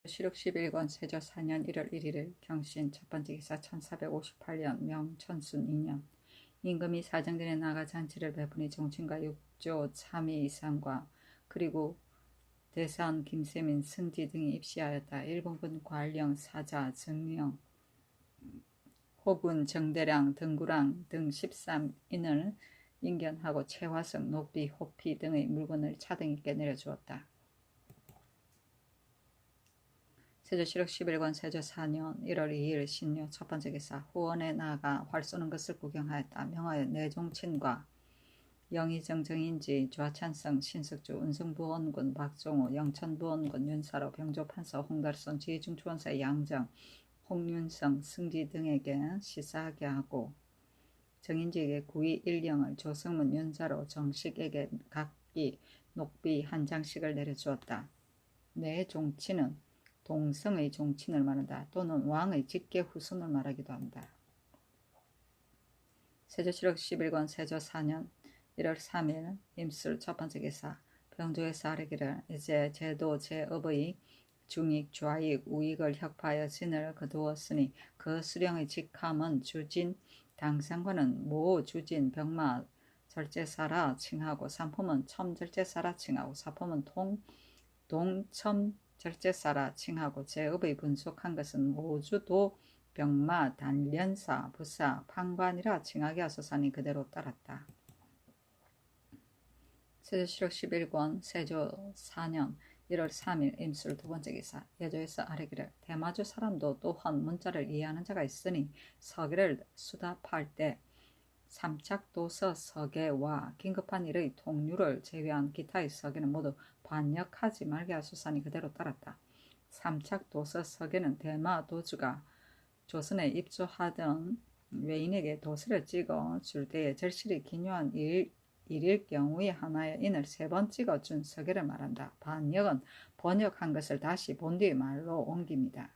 시륵 11권 세조 4년 1월 1일 경신 첫번째 기사 1458년 명천순 2년 임금이 사정전에 나가 잔치를 베푸니 종친과 육조 참의 이상과 그리고 대선 김세민 승지 등이 입시하였다. 일본군 관령 사자 정명 호군 정대량 등구랑 등 13인을 인견하고 최화성 높이 호피 등의 물건을 차등있게 내려주었다. 세조 시륵 11권 세조 4년 1월 2일 신묘 첫번째 기사 후원에 나아가 활 쏘는 것을 구경하였다. 명하여 내종친과 영의정 정인지 좌찬성 신석주 운성부원군 박종호 영천부원군 윤사로 병조판서 홍달선 지중추원사 양정 홍윤성 승지 등에게 시사하게 하고 정인지에게 구의 일령을 조성문 윤사로 정식에게 각기 녹비 한 장씩을 내려주었다. 내종친은 동성의 종친을 말한다. 또는 왕의 직계 후손을 말하기도 한다. 세조시륵 11권 세조 4년 1월 3일 임술 첫번째 기사 병조에서 아뢰기를 이제 제도 제업의 중익 좌익 우익을 혁파하여 진을 거두었으니 그 수령의 직함은 주진 당상관은 모 주진 병마 절제사라 칭하고 삼품은 첨절제사라 칭하고 사품은 동첨 절제사라 칭하고 제업의 분속한 것은 모주도 병마 단련사 부사 판관이라 칭하게 하소서니 그대로 따랐다. 세조시륵 11권 세조 4년 1월 3일 임술 두번째 기사 예조에서 아뢰기를 대마주 사람도 또한 문자를 이해하는 자가 있으니 서계를 수답할 때 삼착도서 서계와 긴급한 일의 통류를 제외한 기타의 서계는 모두 반역하지 말게 하소서니 그대로 따랐다. 삼착도서 서계는 대마 도주가 조선에 입주하던 외인에게 도서를 찍어 줄 때에 절실히 기묘한 일일 경우에 하나에 인을 3번 찍어준 서계를 말한다. 반역은 번역한 것을 다시 본디의 말로 옮깁니다.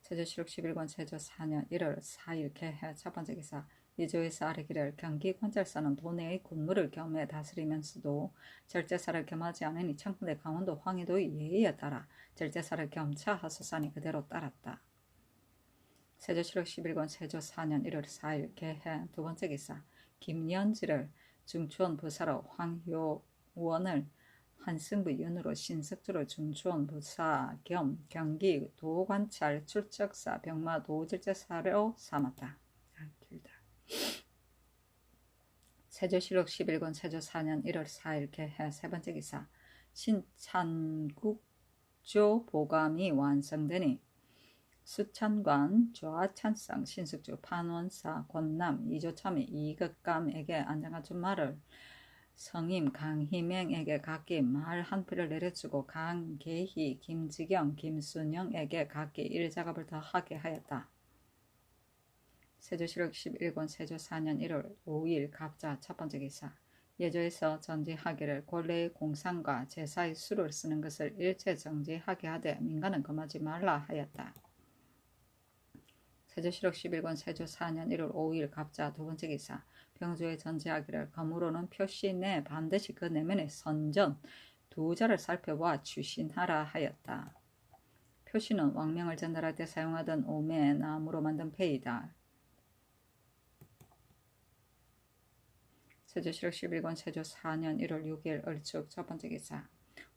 세조시륵 11권 세조 4년 1월 4일 개해 첫번째 기사 이조에서 아뢰기를 경기관찰사는 도내의 군무를 겸해 다스리면서도 절제사를 겸하지 않으니 청군대 강원도 황해도의 예의에 따라 절제사를 겸차하소서니 그대로 따랐다. 세조시륵 11권 세조 4년 1월 4일 개해 두번째 기사 김연지를 중추원 부사로 황효원을 한승부 윤으로 신석주를 중추원 부사 겸 경기 도관찰 출적사 병마 도질제사로 삼았다. 길다. 세조시륵 11권 세조 4년 1월 4일 개해 세번째 기사 신찬국조 보감이 완성되니 수찬관 좌찬성 신석주 판원사 권남 이조참이 이극감에게 안장한 준말을 성임 강희맹에게 각기 말 한 필을 내려주고 강계희 김지경 김순영에게 각기 일작업을 더 하게 하였다. 세조시륵 11권 세조 4년 1월 5일 갑자 첫번째 기사 예조에서 전지하기를 본래의 공상과 제사의 수를 쓰는 것을 일체 정지하게 하되 민간은 금하지 말라 하였다. 세조시륵 11권 세조 4년 1월 5일 갑자 두번째 기사 병조에 전지하기를 검으로는 표시 내 반드시 그 내면의 선전 두 자를 살펴보아 추신하라 하였다. 표시는 왕명을 전달할 때 사용하던 오매 나무로 만든 패이다. 세조시륵 11권 세조 4년 1월 6일 을축 첫번째 기사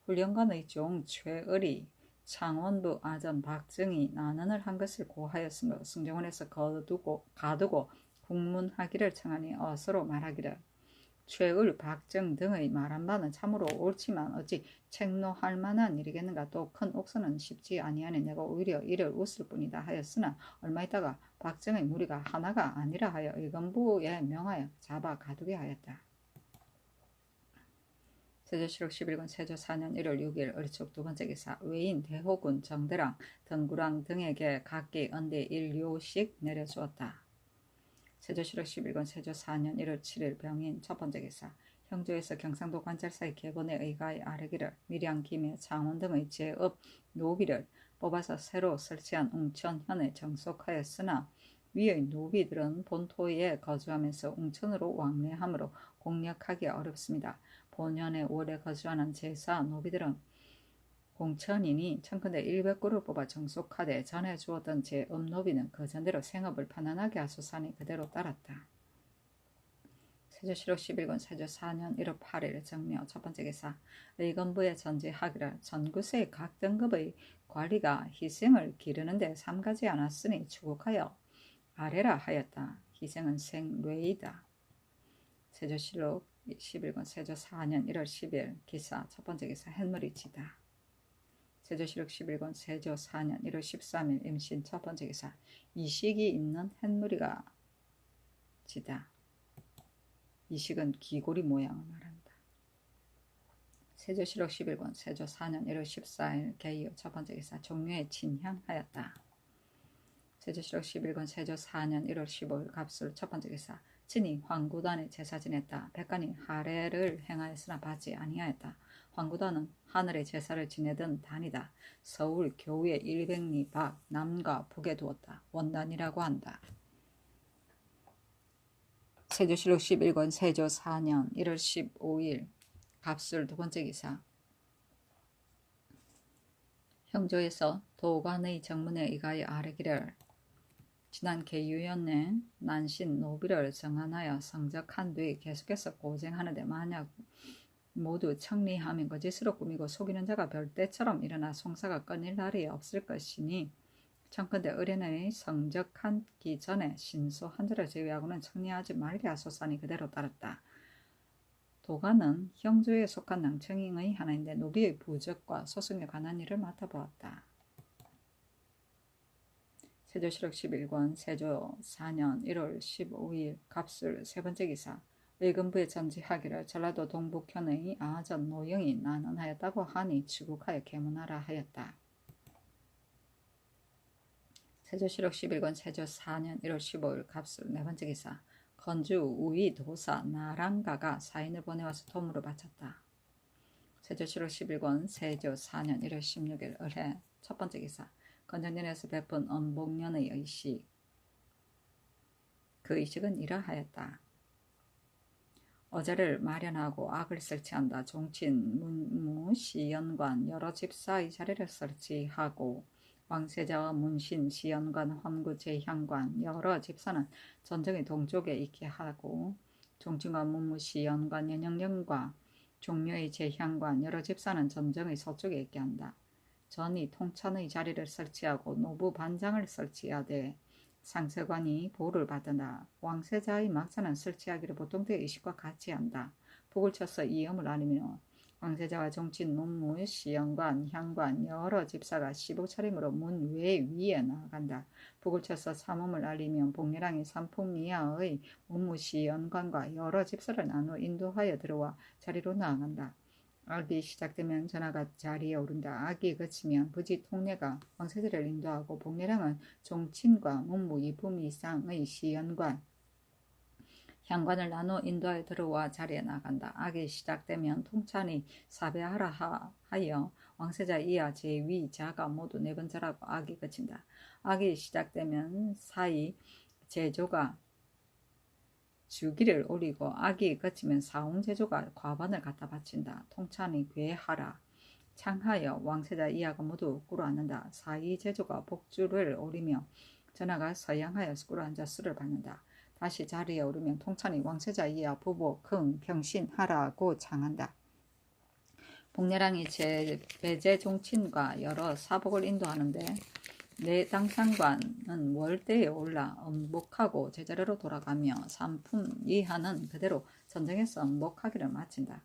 훈련관의 종 최을이 창원부 아전 박정희 난언을 한 것을 고하였으므로 승정원에서 가두고 국문하기를 청하니 어서로 말하기를 최을 박정 등의 말한 바는 참으로 옳지만 어찌 책노할 만한 일이겠는가. 또 큰 옥선은 쉽지 아니하니 내가 오히려 이를 웃을 뿐이다 하였으나 얼마 있다가 박정의 무리가 하나가 아니라 하여 의건부에 명하여 잡아 가두게 하였다. 세조시륵 11권 세조 4년 1월 6일 을축 두번째 기사 외인 대호군 정대랑 등구랑 등에게 각기 언대 1료씩 내려주었다. 세조시륵 11권 세조 4년 1월 7일 병인 첫번째 기사 형조에서 경상도 관찰사의 계본에 의가에 아뢰기를 밀양 김해 창원 등의 제업 노비를 뽑아서 새로 설치한 웅천현에 정속하였으나 위의 노비들은 본토에 거주하면서 웅천으로 왕래하므로 공략하기 어렵습니다. 본현에 오래 거주하는 제사 노비들은 공천이니 청컨대 100구를 뽑아 정속하되 전에 주었던 제 업노비는 그 전대로 생업을 편안하게 하소사니 그대로 따랐다. 세조실록 11권 세조 4년 1월 8일 정묘 첫 번째 기사 의건부에 전지하기를 전구세의 각 등급의 관리가 희생을 기르는데 삼가지 않았으니 추국하여 아래라 하였다. 희생은 생뇌이다. 세조실록 11권 세조 4년 1월 10일 기사 첫 번째 기사 햇물이지다. 세조실록 11권 세조 4년 1월 13일 임신 첫 번째 기사 이식이 있는 햇물이가 지다. 이식은 귀고리 모양을 말한다. 세조실록 11권 세조 4년 1월 14일 개유 첫 번째 기사 종묘에 진향하였다. 세조실록 11권 세조 4년 1월 15일 갑술 첫 번째 기사 친히 황구단에 제사 지냈다. 백간이 하례를 행하였으나 받지 아니하였다. 황구단은 하늘의 제사를 지내던 단이다. 서울 교우의 100리 밖 남과 북에 두었다. 원단이라고 한다. 세조실록 11권 세조 4년 1월 15일 갑술 두 번째 기사 형조에서 도관의 정문에 의가에 아뢰기를 지난 계유연내 난신 노비를 정한하여 성적한 뒤 계속해서 고생하는데 만약 모두 청리하면 거짓으로 꾸미고 속이는 자가 별때처럼 일어나 송사가 끊일 날이 없을 것이니 청컨대 의뢰인의 성적하기 전에 신소 한 자를 제외하고는 청리하지 말게 하소사니 그대로 따랐다. 도가는 형조에 속한 낭청잉의 하나인데 노비의 부적과 소송에 관한 일을 맡아보았다. 세조실록 11권 세조 4년 1월 15일 갑술 세 번째 기사 의금부에 전지하기를 전라도 동북현의 아전 노영이 난언하였다고 하니 추국하여 계문하라 하였다. 세조실록 11권 세조 4년 1월 15일 갑술 네 번째 기사 건주 우이 도사 나랑가가 사인을 보내와서 도무를 바쳤다. 세조실록 11권 세조 4년 1월 16일 을해 첫 번째 기사 건정전에서 베푼 언복년의 의식 그 의식은 이러하였다. 어제를 마련하고 악을 설치한다. 종친, 문무, 시연관 여러 집사의 자리를 설치하고 왕세자와 문신, 시연관, 환구, 제향관 여러 집사는 전정의 동쪽에 있게 하고 종친과 문무, 시연관, 연영령과 종묘의 제향관 여러 집사는 전정의 서쪽에 있게 한다. 전이 통천의 자리를 설치하고 노부 반장을 설치하되 상세관이 보를 받는다. 왕세자의 막사는 설치하기를 보통의 의식과 같이 한다. 북을 쳐서 이엄을 알리며 왕세자와 종친, 문무, 시연관, 향관 여러 집사가 15차림으로 문 외 위에 나아간다. 북을 쳐서 삼엄을 알리면 복례랑이 삼풍리하의 문무, 시연관과 여러 집사를 나누어 인도하여 들어와 자리로 나아간다. 악이 시작되면 전하가 자리에 오른다. 악이 그치면 부지 통례가 왕세자를 인도하고 복례랑은 종친과 문무, 이품 이상의 시연관, 향관을 나누어 인도하여 들어와 자리에 나간다. 악이 시작되면 통찬이 사배하라 하여 왕세자 이하 제위 자가 모두 네 번째라고 악이 그친다. 악이 시작되면 사이 제조가 주기를 올리고 악이 그치면 사홍제조가 과반을 갖다 바친다. 통찬이 괴하라 창하여 왕세자 이하가 모두 꿇어앉는다. 사이제조가 복주를 오리며 전하가 서양하여 꿇어앉아 술을 받는다. 다시 자리에 오르면 통찬이 왕세자 이하 부보 긍 평신하라고 창한다. 복례랑이 배제 종친과 여러 사복을 인도하는데 내 당상관은 월대에 올라 엄복하고 제자리로 돌아가며 삼품 이하는 그대로 전쟁에서 엄복하기를 마친다.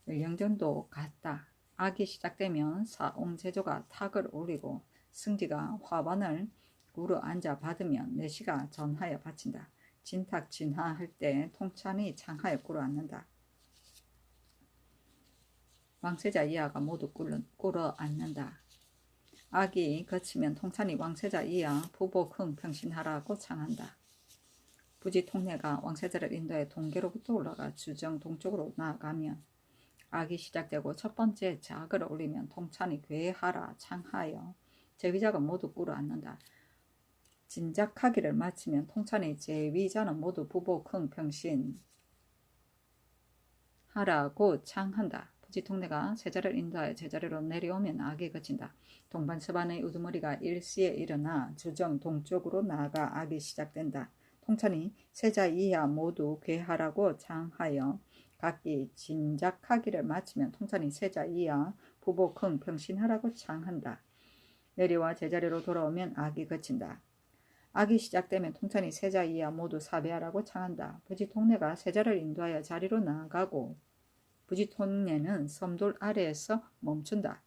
연령정도 같다. 악이 시작되면 사옹제조가 탁을 올리고 승지가 화반을 우러 앉아 받으면 내시가 전하여 바친다. 진탁 진하할 때 통찬이 창하여 꿇어앉는다. 왕세자 이하가 모두 꿇어앉는다. 악이 거치면 통찬이 왕세자 이하 부보 긍 평신하라고 창한다. 부지 통례가 왕세자를 인도해 동계로부터 올라가 주정 동쪽으로 나아가면 악이 시작되고 첫 번째 작을 올리면 통찬이 괴하라 창하여 제위자가 모두 꿇어앉는다. 진작하기를 마치면 통찬이 제위자는 모두 부보 긍 평신 하라고 창한다. 부지 통내가 세자를 인도하여 제자리로 내려오면 악이 그친다. 동반 서반의 우두머리가 일시에 일어나 주정 동쪽으로 나아가 악이 시작된다. 통천이 세자 이하 모두 괴하라고 창하여 각기 진작하기를 마치면 통천이 세자 이하 부복 흥 평신하라고 창한다. 내려와 제자리로 돌아오면 악이 그친다. 악이 시작되면 통천이 세자 이하 모두 사배하라고 창한다. 부지 통내가 세자를 인도하여 자리로 나아가고 부지 통내는 섬돌 아래에서 멈춘다.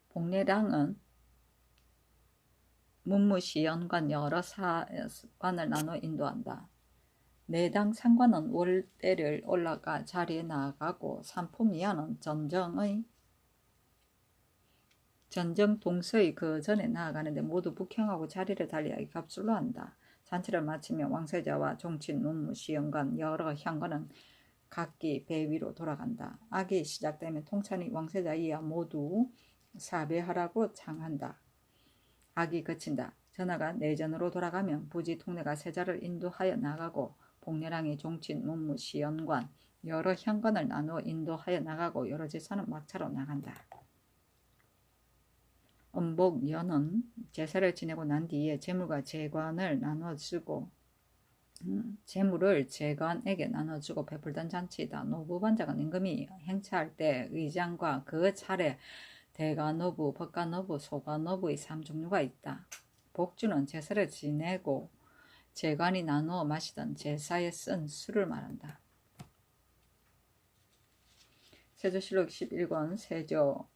복례랑은 문무시 연관 여러 사관을 나눠 인도한다. 내당 상관은 월대를 올라가 자리에 나아가고 삼품이하는 전정 동서의 그 전에 나아가는데 모두 북향하고 자리를 달리하여 갑술로 한다. 잔치를 마치며 왕세자와 종친 문무시 연관 여러 향관은 각기 배 위로 돌아간다. 악이 시작되면 통찬이 왕세자 이하 모두 사배하라고 창한다. 악이 그친다. 전하가 내전으로 돌아가면 부지 통내가 세자를 인도하여 나가고 복례랑이 종친 문무시 연관 여러 향관을 나누어 인도하여 나가고 여러 제사는 막차로 나간다. 음복연은 제사를 지내고 난 뒤에 재물과 재관을 나눠주고 재물을 재관에게 나눠주고 베풀던 잔치이다. 노부반작은 임금이 행차할 때 의장과 그 차례 대가노부, 법가노부, 소가노부의 3종류가 있다. 복주는 제사를 지내고 재관이 나누어 마시던 제사에 쓴 술을 말한다. 세조실록 11권 세조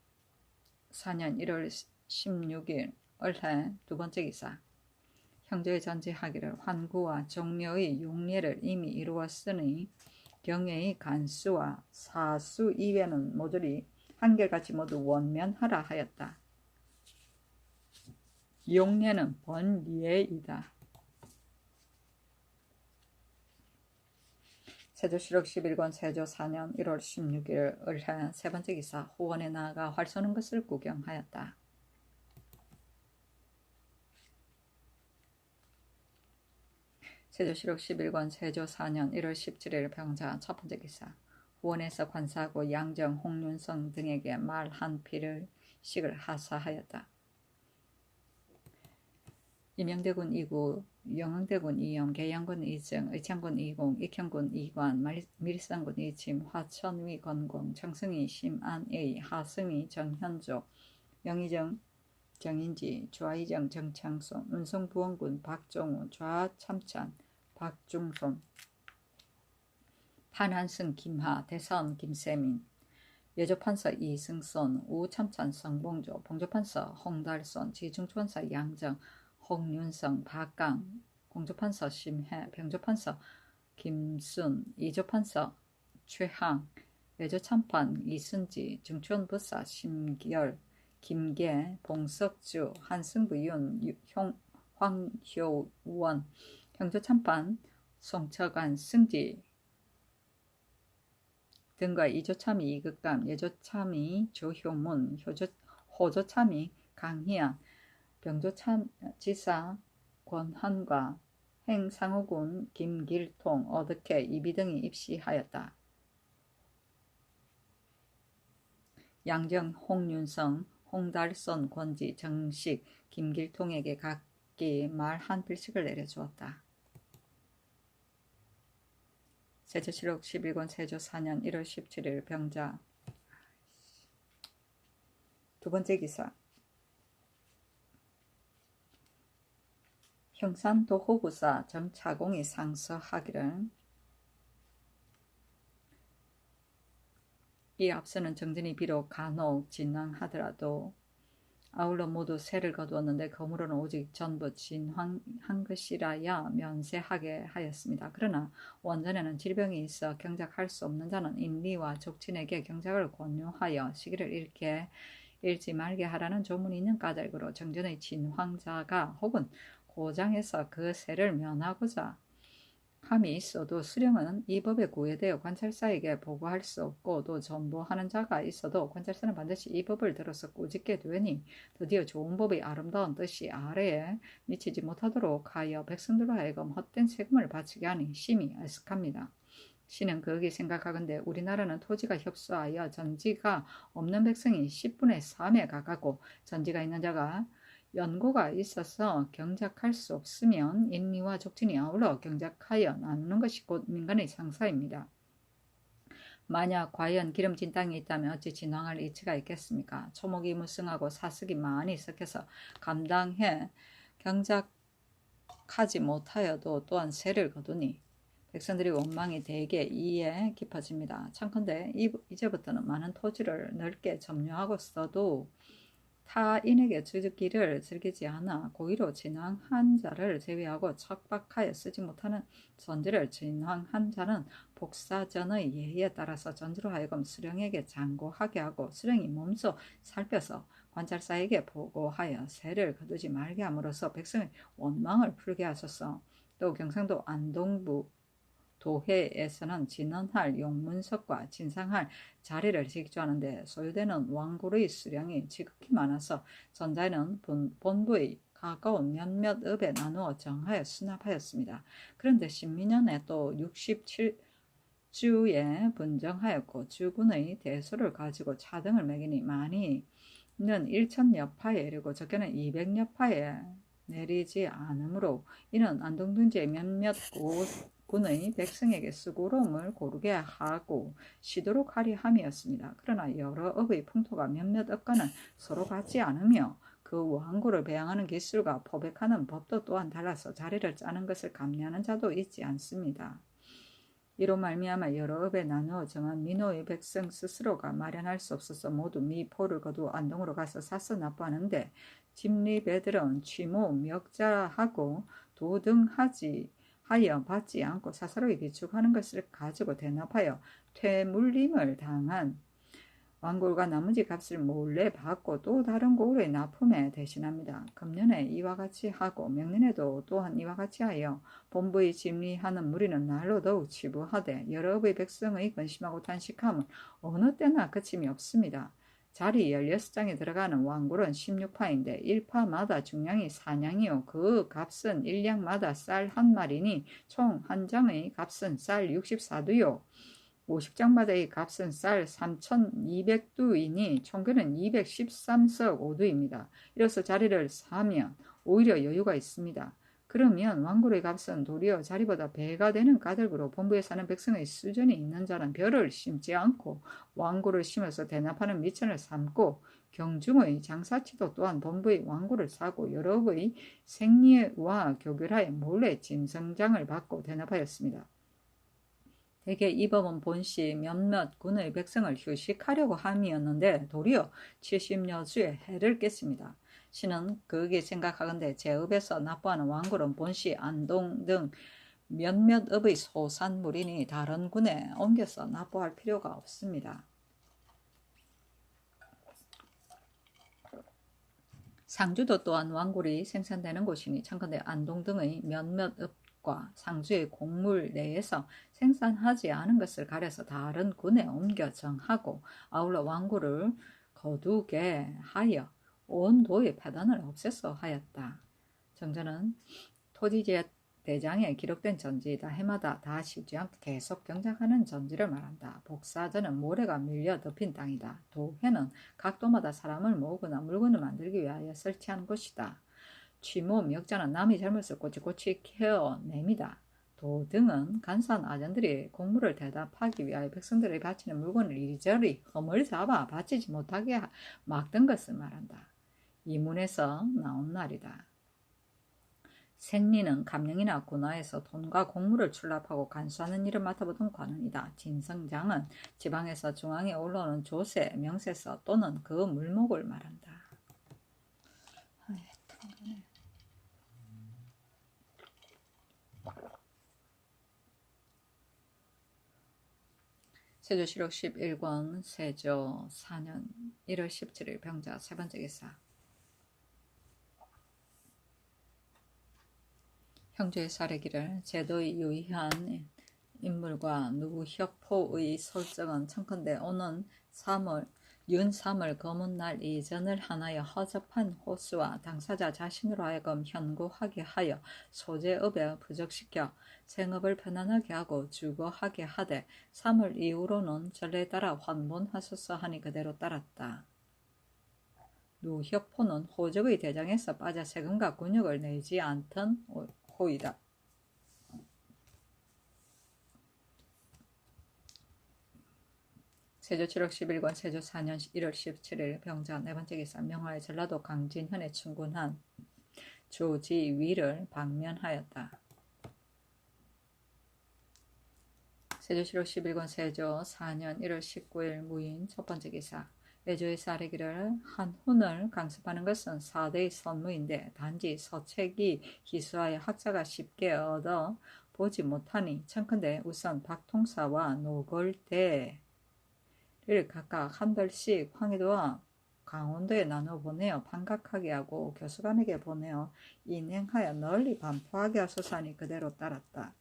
4년 1월 16일 을해 두 번째 기사. 형제의 전제하기를 환구와 종묘의 용례를 이미 이루었으니 경외의 간수와 사수 이외는 모조리 한결같이 모두 원면하라 하였다. 용례는 번예이다. 세조실록 11권 세조 4년 1월 16일 을해 세 번째 기사. 후원에 나아가 활 쏘는 것을 구경하였다. 세조실록 11권 세조 4년 1월 17일 병자 첫 번째 기사. 후원에서 관사하고 양정, 홍윤성 등에게 말 한 필을 식을 하사하였다. 임영대군 2구, 영흥대군 2영, 계양군 2정, 의창군 2공, 익형군 2관, 밀산군 2침, 화천위 건공, 청승위 심안의, 하승위 정현조, 영의정 정인지, 좌의정 정창손, 운송부원군 박종우, 좌참찬 박중손, 판한승 김하, 대사원 김세민, 예조판서 이승손, 우참찬 성봉조, 봉조판서 홍달손, 지중판서 양정, 홍윤성, 박강, 공조판서 심해, 병조판서 김순, 이조판서 최항, 외조참판 이순지, 중촌부사 심결, 김계, 봉석주, 한승부윤, 황효원, 형조참판 송처관, 승지 등과 이조참이 이극감, 예조참이 조효문, 호조참이 강희안, 병조지사 권한과 행상호군 김길통, 어덕해, 이비 등이 입시하였다. 양정, 홍윤성, 홍달선, 권지, 정식, 김길통에게 각기 말 한 필씩을 내려주었다. 세조실록 11권 세조 4년 1월 17일 병자 두 번째 기사. 형산도호구사 정차공이 상서하기를 이 앞서는 정진이 비록 간혹 진왕하더라도 아울러 모두 세를 거두었는데 거무로는 오직 전부 진황한 것이라야 면세하게 하였습니다. 그러나 원전에는 질병이 있어 경작할 수 없는 자는 인리와 족친에게 경작을 권유하여 시기를 잃지 말게 하라는 조문이 있는 까닭으로 정전의 진황자가 혹은 고장에서 그 세를 면하고자 함이 있어도 수령은 이 법에 구애되어 관찰사에게 보고할 수 없고 또 전보하는 자가 있어도 관찰사는 반드시 이 법을 들어서 꾸짖게 되니 드디어 좋은 법의 아름다운 뜻이 아래에 미치지 못하도록 하여 백성들로 하여금 헛된 세금을 바치게 하니 심히 애석합니다. 신은 거기 생각하건대 우리나라는 토지가 협소하여 전지가 없는 백성이 10분의 3에 가까고 전지가 있는 자가 연고가 있어서 경작할 수 없으면 인리와 족진이 아울러 경작하여 나누는 것이 곧 민간의 상사입니다. 만약 과연 기름진 땅이 있다면 어찌 진황할 이치가 있겠습니까? 초목이 무성하고 사슬이 많이 섞여서 감당해 경작하지 못하여도 또한 세를 거두니 백성들이 원망이 대개 이에 깊어집니다. 참컨대 이제부터는 많은 토지를 넓게 점유하고 써도 타인에게 주기를 즐기지 않아 고의로 진황한 자를 제외하고 척박하여 쓰지 못하는 전지를 진황한 자는 복사전의 예에 따라서 전지로 하여금 수령에게 장고하게 하고 수령이 몸소 살펴서 관찰사에게 보고하여 세를 거두지 말게 함으로써 백성의 원망을 풀게 하소서. 또 경상도 안동부 도회에서는 진언할 용문석과 진상할 자리를 직조하는데 소유되는 왕굴의 수량이 지극히 많아서 전자에는 본부의 가까운 몇몇 읍에 나누어 정하여 수납하였습니다. 그런데 신민년에 또 67주에 분정하였고 주군의 대소를 가지고 차등을 매기니 많이는 1000여파에 이르고 적게는 200여파에 내리지 않으므로 이는 안동둔지의 몇몇 군의 백성에게 수고로움을 고르게 하고 쉬도록 하리 함이었습니다. 그러나 여러 업의 풍토가 몇몇 업과는 서로 같지 않으며 그 왕고를 배양하는 기술과 포백하는 법도 또한 달라서 자리를 짜는 것을 감내하는 자도 있지 않습니다. 이로 말미암아 여러 업에 나누어 정한 민호의 백성 스스로가 마련할 수 없어서 모두 미포를 거두 안동으로 가서 사서 납부하는데 집리배들은 취모 멱자하고 도등하지 하여 받지 않고 사사로이 비축하는 것을 가지고 대납하여 퇴물림을 당한 왕골과 나머지 값을 몰래 받고 또 다른 고을의 납품에 대신합니다. 금년에 이와 같이 하고 명년에도 또한 이와 같이 하여 본부의 집리하는 무리는 날로 더욱 치부하되 여러 업의 백성의 근심하고 탄식함은 어느 때나 그침이 없습니다. 자리 16장에 들어가는 왕굴은 16파인데 1파마다 중량이 4냥이요 그 값은 1냥마다 쌀 한 마리니 총 한 장의 값은 쌀 64두요 50장마다의 값은 쌀 3200두이니 총계는 213석 5두입니다. 이로써 자리를 사면 오히려 여유가 있습니다. 그러면 왕굴의 값은 도리어 자리보다 배가 되는 까닭으로 본부에 사는 백성의 수준이 있는 자는 벼를 심지 않고 왕굴을 심어서 대납하는 미천을 삼고 경중의 장사치도 또한 본부의 왕굴을 사고 여러 업의 생리와 교결하여 몰래 진성장을 받고 대납하였습니다. 대개 이 법은 본시 몇몇 군의 백성을 휴식하려고 함이었는데 도리어 70여 주의 해를 깼습니다. 신은 그에게 생각하건대 제읍에서 납부하는 왕굴은 본시 안동 등 몇몇 읍의 소산물이니 다른 군에 옮겨서 납부할 필요가 없습니다. 상주도 또한 왕굴이 생산되는 곳이니 참건대 안동 등의 몇몇 읍과 상주의 곡물 내에서 생산하지 않은 것을 가려서 다른 군에 옮겨 정하고 아울러 왕굴을 거두게 하여 온 도의 폐단을 없애서 하였다. 정전은 토지제 대장에 기록된 전지이다. 해마다 다 쉬지 않고 계속 경작하는 전지를 말한다. 복사전은 모래가 밀려 덮인 땅이다. 도회는 각 도마다 사람을 모으거나 물건을 만들기 위하여 설치한 곳이다. 취모 멱자는 남의 잘못을 꼬치꼬치 케어냅니다. 도등은 간사한 아전들이 공무를 대답하기 위하여 백성들이 바치는 물건을 이리저리 흠을 잡아 바치지 못하게 막던 것을 말한다. 이문에서 나온 날이다. 생리는 감령이나 군화에서 돈과 공물을 출납하고 간수하는 일을 맡아보던 관원이다. 진성장은 지방에서 중앙에 올라오는 조세, 명세서 또는 그 물목을 말한다. 세조실록 11권 세조 4년 1월 17일 병자 세 번째 기사. 형제의 사례기를 제도의 유의한 인물과 누구 혁포의 설정은 청컨대 오는 3월 윤 3월 검은 날 이전을 하나여 허접한 호수와 당사자 자신으로 하여금 현고하게 하여 소재업에 부적시켜 생업을 편안하게 하고 주거하게 하되 3월 이후로는 전례에 따라 환본하소서 하니 그대로 따랐다. 누협호는 호적의 대장에서 빠져 세금과 군역을 내지 않던 호이다. 세조 7월 11권 세조 4년 1월 17일 병자 네 번째 기사 명화의 전라도 강진현에 충군한 조지위를 방면하였다. 세조 7월 11권 세조 4년 1월 19일 무인 첫 번째 기사 외조에서 아래기를 한 훈을 강습하는 것은 4대의 선무인데 단지 서책이 희수하여 학자가 쉽게 얻어 보지 못하니 청컨대 우선 박통사와 노걸대를 각각 한 벌씩 황해도와 강원도에 나눠 보내어 판각하게 하고 교수관에게 보내어 인행하여 널리 반포하게 하소서 하니 그대로 따랐다.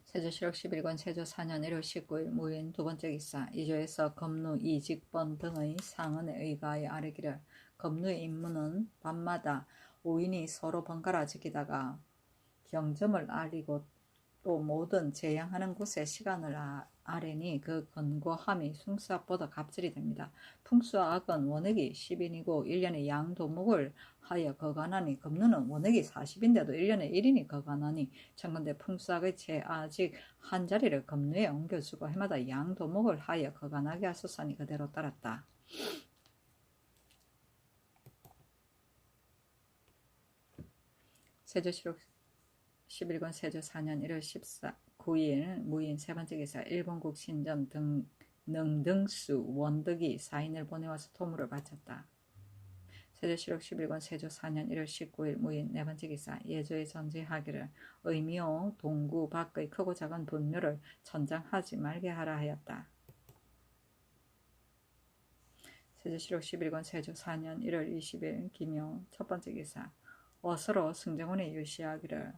세조 7월 11권 세조 4년 1월 19일 무인 두 번째 기사 이조에서 검루 이직번 등의 상언에 의가하여 아뢰기를 검루의 임무는 밤마다 5인이 서로 번갈아 지키다가 경점을 알리고 또 모든 재양하는 곳에 시간을 아뢰니 그 건고함이 숭수악보다 갑질이 됩니다. 풍수악은 원액이 10인이고 1년에 양도목을 하여 거간하니 검루는 원액이 40인데도 1년에 1인이 거간하니 청컨대 풍수악의 채 아직 한 자리를 검루에 옮겨주고 해마다 양도목을 하여 거간하게 하소서 하니 그대로 따랐다. 세조 11권 세조 4년 1월 9일 무인 세 번째 기사 일본국 신전 능등수 원덕이 사인을 보내와서 토물을 바쳤다. 세조 7월 11권 세조 4년 1월 19일 무인 네 번째 기사 예조에 전제하기를 의미호 동구 밖의 크고 작은 분묘를 천장하지 말게 하라 하였다. 세조 7월 11권 세조 4년 1월 20일 기묘 첫 번째 기사 어서로 승정원에 유시하기를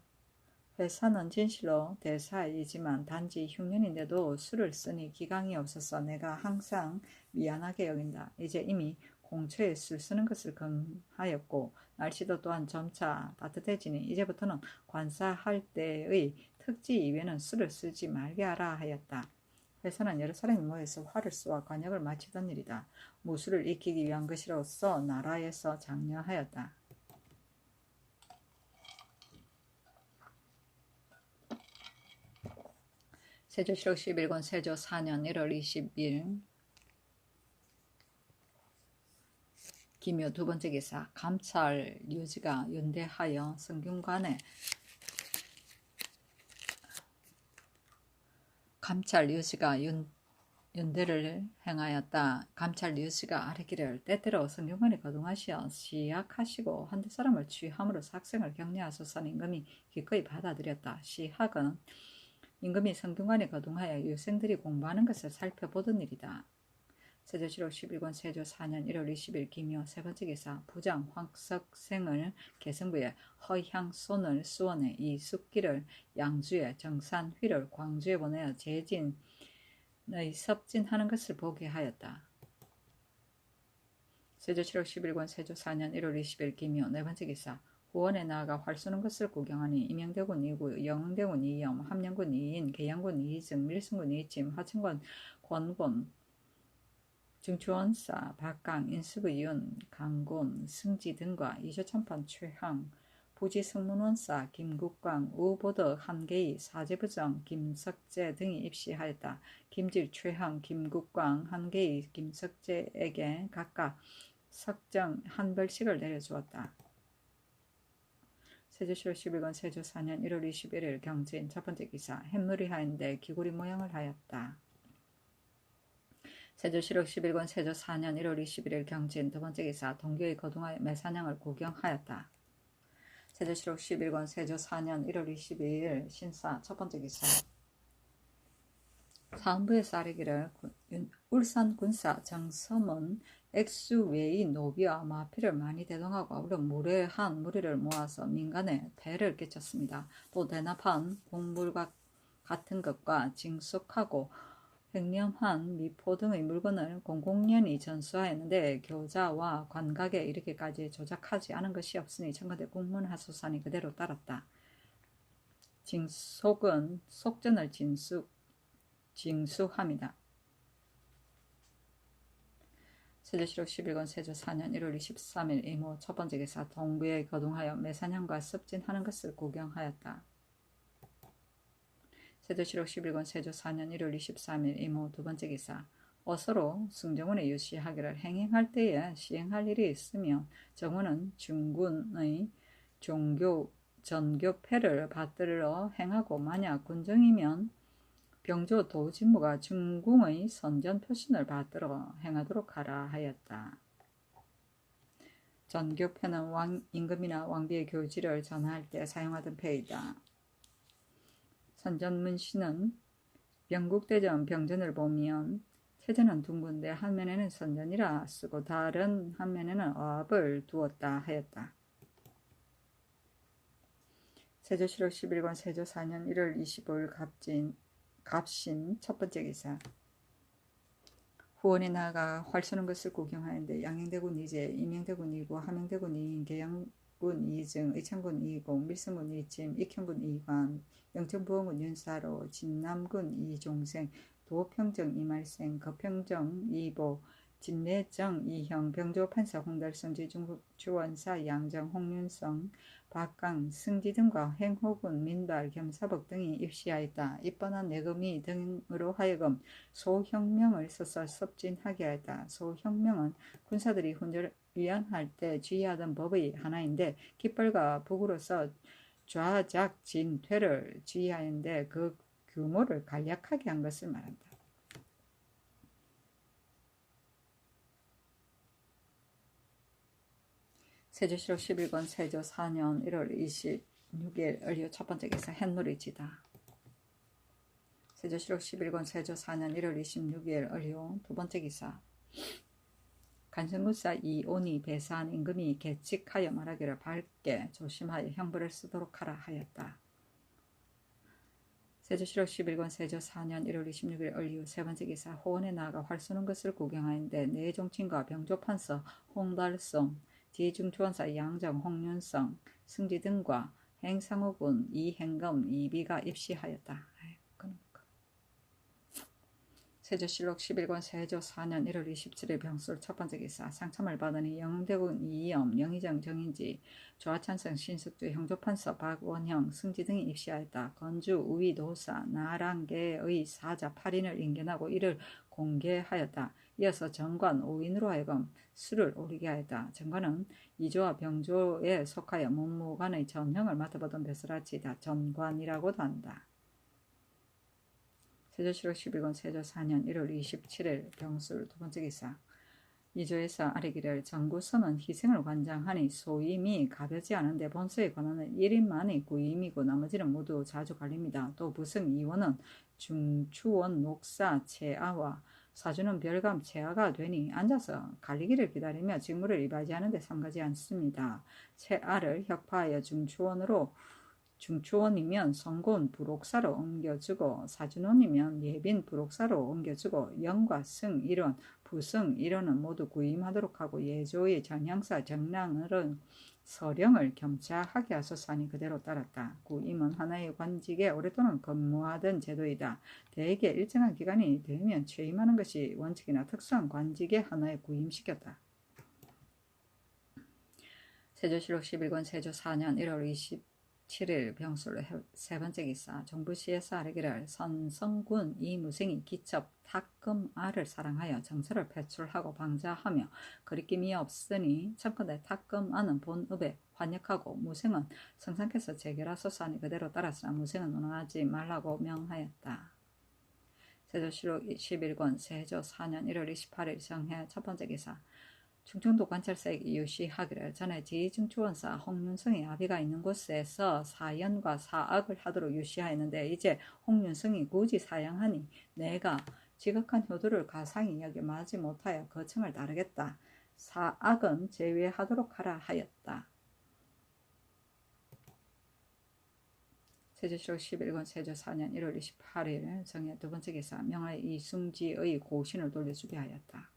회사는 진실로 대사이지만 단지 흉년인데도 술을 쓰니 기강이 없어서 내가 항상 미안하게 여긴다. 이제 이미 공처에 술 쓰는 것을 금하였고 날씨도 또한 점차 따뜻해지니 이제부터는 관사할 때의 특지 이외에는 술을 쓰지 말게 하라 하였다. 회사는 여러 사람이 모여서 화를 쏘아 관역을 마치던 일이다. 무술을 익히기 위한 것이로서 나라에서 장려하였다. 세조 7월 11권 세조 4년 1월 20일 기묘 두 번째 기사 감찰 유지가 윤대하여 성균관에 감찰 유지가 윤대를 행하였다. 감찰 유지가 아뢰기를 때때로 성균관에 거동하시어 시학하시고 한두 사람을 취함으로써 학생을 격려하소서 임금이 기꺼이 받아들였다. 시학은 임금이 성균관에 거동하여 유생들이 공부하는 것을 살펴보던 일이다. 세조 7월 11권 세조 4년 1월 20일 기묘 세 번째 기사 부장 황석생을 계승부에 허향손을 수원에 이숙기를 양주에 정산휘를 광주에 보내어 재진의 섭진하는 것을 보게 하였다. 세조 7월 11권 세조 4년 1월 20일 기묘 네 번째 기사 후원에 나아가 활 쏘는 것을 구경하니 임영대군 2구, 영흥대군 2염, 함령군 2인, 계양군 2증, 밀승군 2찜, 화천군 권곤, 중추원사, 박강, 인수부윤, 강곤, 승지 등과 이조참판 최항, 부지승문원사, 김국광, 우보덕 한계희, 사제부정, 김석재 등이 입시하였다. 김질, 최항, 김국광, 한계희, 김석재에게 각각 석정 한 벌씩을 내려주었다. 세조 7월 11권 세조 4년 1월 21일 경진 첫 번째 기사 햄놀이 하인데 귀고리 모양을 하였다. 세조 7월 11권 세조 4년 1월 21일 경진 두 번째 기사 동교에 거동하여 매사냥을 구경하였다. 세조 7월 11권 세조 4년 1월 22일 신사 첫 번째 기사 사헌부에서 아뢰기를 울산 군사 정섬은 액수 외의 노비와 마피를 많이 대동하고 아울러 무례한 무리를 모아서 민간에 폐해를 끼쳤습니다. 또 대납한 곡물과 같은 것과 징숙하고 횡령한 미포 등의 물건을 공공연히 전수하였는데 교자와 관각에 이르기까지 조작하지 않은 것이 없으니 청와대 국문하소산이 그대로 따랐다. 징속은 속전을 징수합니다. 세조실록 11권 세조 4년 1월 23일 이모 첫 번째 기사 동부에 거동하여 매산향과 습진하는 것을 구경하였다. 세조실록 11권 세조 4년 1월 23일 이모 두 번째 기사 어서로 승정원에 유시하기를 행행할 때에 시행할 일이 있으면 정원은 중군의 전교패를 받들어 행하고 만약 군정이면 병조 도진무가 중궁의 선전 표신을 받들어 행하도록 하라 하였다. 전교패는 임금이나 왕비의 교지를 전할 때 사용하던 패이다. 선전문시는 영국대전 병전을 보면 태전은 둥근데 한 면에는 선전이라 쓰고 다른 한 면에는 어압을 두었다 하였다. 세조실록 11권 세조 4년 1월 25일 갑신 첫 번째 기사 후원에 나아가 활 쏘는 것을 구경하는데 양행대군 이제 임영대군 이고 함영대군 이인 계양군 이증 의창군 이공 밀성군 이찜 익현군 이관 영천부원군 윤사로 진남군 이종생 도평정 이말생 거평정 이보 진내정 이형 병조판사 홍달성 지중주원사 양정 홍윤성 박강 승지 등과 행호군 민발 겸사복 등이 입시하였다. 입번한 내금이 등으로 하여금 소혁명을 써서 섭진하게 하였다. 소혁명은 군사들이 훈련할 때 주의하던 법의 하나인데 깃발과 북으로서 좌작진퇴를 주의하였는데 그 규모를 간략하게 한 것을 말한다. 세조실록 11권 세조 4년 1월 26일 을유 첫 번째 기사 햇놀이지다. 세조실록 11권 세조 4년 1월 26일 을유 두 번째 기사 간성군사 이온이 배사한 임금이 계칙하여 말하기를 밝게 조심하여 형벌을 쓰도록 하라 하였다. 세조실록 11권 세조 4년 1월 26일 을유 세 번째 기사 호원에 나아가 활 쏘는 것을 구경하였는데 내종친과 병조판서 홍달성 지중주원사 양정 홍윤성 승지 등과 행상호군 이행검 이비가 입시하였다. 세조실록 11권 세조 4년 1월 27일 병술 첫 번째 기사 상참을 받으니 영대군 이염 영의정 정인지 조하찬성 신숙주 형조판서 박원형 승지 등이 입시하였다. 건주 우위 도사 나랑계의 사자 8인을 인견하고 이를 공개하였다. 이어서 정관 5인으로 하여금 수를 오르게 하였다. 정관은 이조와 병조에 속하여 문무관의 전형을 맡아보던 배설아치다. 전관이라고도 한다. 세조실록 12권 세조 4년 1월 27일 병술 두 번째 기사 이조에서 아뢰기를 정구서는 희생을 관장하니 소임이 가벼지 않은데 본서의 권한은 1인만이 구임이고 나머지는 모두 자주 갈립니다. 또 부승 2원은 중추원 녹사 채아와 사주는 별감 채아가 되니 앉아서 갈리기를 기다리며 직무를 이바지하는 데 삼가지 않습니다. 채아를 혁파하여 중추원이면 성곤 부록사로 옮겨주고 사준원이면 예빈 부록사로 옮겨주고 영과 승 일원 부승 일원은 모두 구임하도록 하고 예조의 전향사 정랑은 서령을 겸차하게 하소서하니 그대로 따랐다. 구임은 하나의 관직에 오랫동안 근무하던 제도이다. 대개 일정한 기간이 되면 취임하는 것이 원칙이나 특수한 관직에 하나에 구임시켰다. 세조실록 11권 세조 4년 1월 27일 병술 세 번째 기사 정부시에서 아뢰기를 선성군 이무생이 기첩 탁금알을 사랑하여 정서를 배출하고 방자하며 거리낌이 없으니 청컨대 탁금알은 본읍에 환역하고 무생은 성상께서 재결하소서하니 그대로 따랐으나 무생은 운항하지 말라고 명하였다. 세조실록 11권 세조 4년 1월 28일 정해 첫 번째 기사 충청도 관찰사에게 유시하기를 전에 제2중추원사 홍윤성이 아비가 있는 곳에서 사연과 사악을 하도록 유시하였는데 이제 홍윤성이 굳이 사양하니 내가 지극한 효도를 가상히 여겨 마지 못하여 거청을 따르겠다. 사악은 제외하도록 하라 하였다. 세조실록 11권 세조 4년 1월 28일 정해 두 번째 기사 명하여 이승지의 고신을 돌려주게 하였다.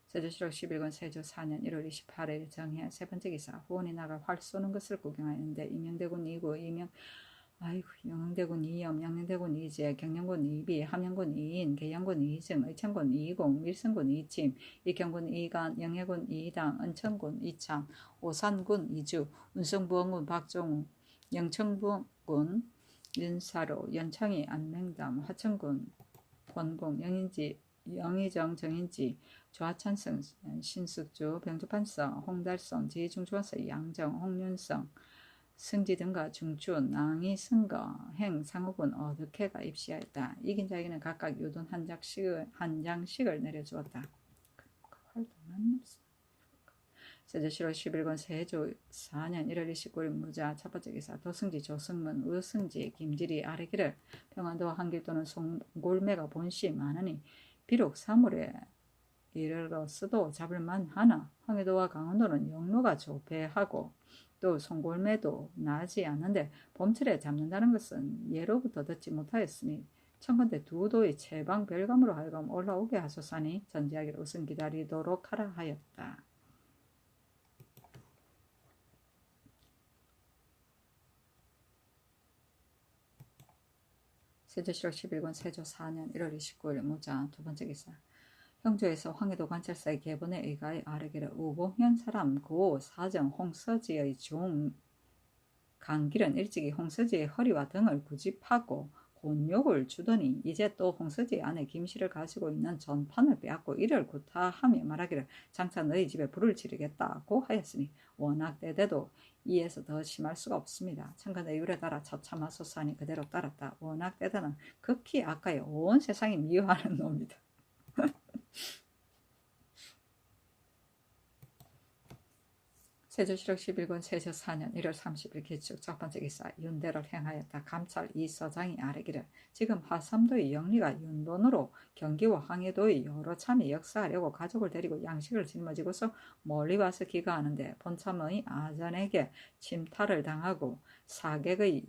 세조실록 11권 세조 4년 1월 28일 정해 세 번째 기사 후원이 나가 활 쏘는 것을 구경하였는데 임영대군 2구 영흥대군 2염 양릉대군 2제 경영군 2비 함영군 2인 계양군 2증 의창군 2공 밀성군 2침 이경군 2간 영해군 2당 은천군 2창 오산군 2주 운성부원군 박종우 영청군 윤사로 연창이 안맹담 화천군 권공 영의정 정인지 조하찬성 신숙주 병조판성 홍달성 제2중추원서 양정 홍윤성 승지 등과 중추 낭이 승거 행 상호군 어득해가 입시하였다. 이긴 자에게는 각각 유돈 한 장씩을 내려주었다. 세조실록 11권 세조 4년 1월 29일 무자 첫 번째 기사 도승지 조승문 우승지 김질이 아래기를 평안도와 한길도는 송골매가 본시 많으니 비록 사물에 이르러서도 잡을만 하나 황해도와 강원도는 영로가 조폐하고 또 송골매도 나지 않는데 봄철에 잡는다는 것은 예로부터 듣지 못하였으니 청컨대 두 도의 채방 별감으로 하여금 올라오게 하소사니 전지하기를 우선 기다리도록 하라 하였다. 세조실록 11권 세조 4년 1월 29일 무자 두 번째 기사 형조에서 황해도 관찰사의 계본에 의가에 아르기를 우봉현 사람 고 사정 홍서지의 종 강길은 일찍이 홍서지의 허리와 등을 구집하고 곤욕을 주더니 이제 또 홍서지 안에 김씨를 가지고 있는 전판을 빼앗고 이를 구타하며 말하기를 장차 너희 집에 불을 지르겠다고 하였으니 워낙 때대도 이에서 더 심할 수가 없습니다. 청컨대 율에 따라 처참하소사니 그대로 따랐다. 워낙 때대는 극히 악하여 온 세상이 미워하는 놈이다. 세조실록 11권 세조 4년 1월 30일 기축 첫 번째 기사 윤대를 행하였다. 감찰 이서장이 아뢰기를 지금 하삼도의 영리가 윤돈으로 경기와 황해도의 여러 참에 역사하려고 가족을 데리고 양식을 짊어지고서 멀리 와서 기가하는데 본참의 아전에게 침탈을 당하고 사객의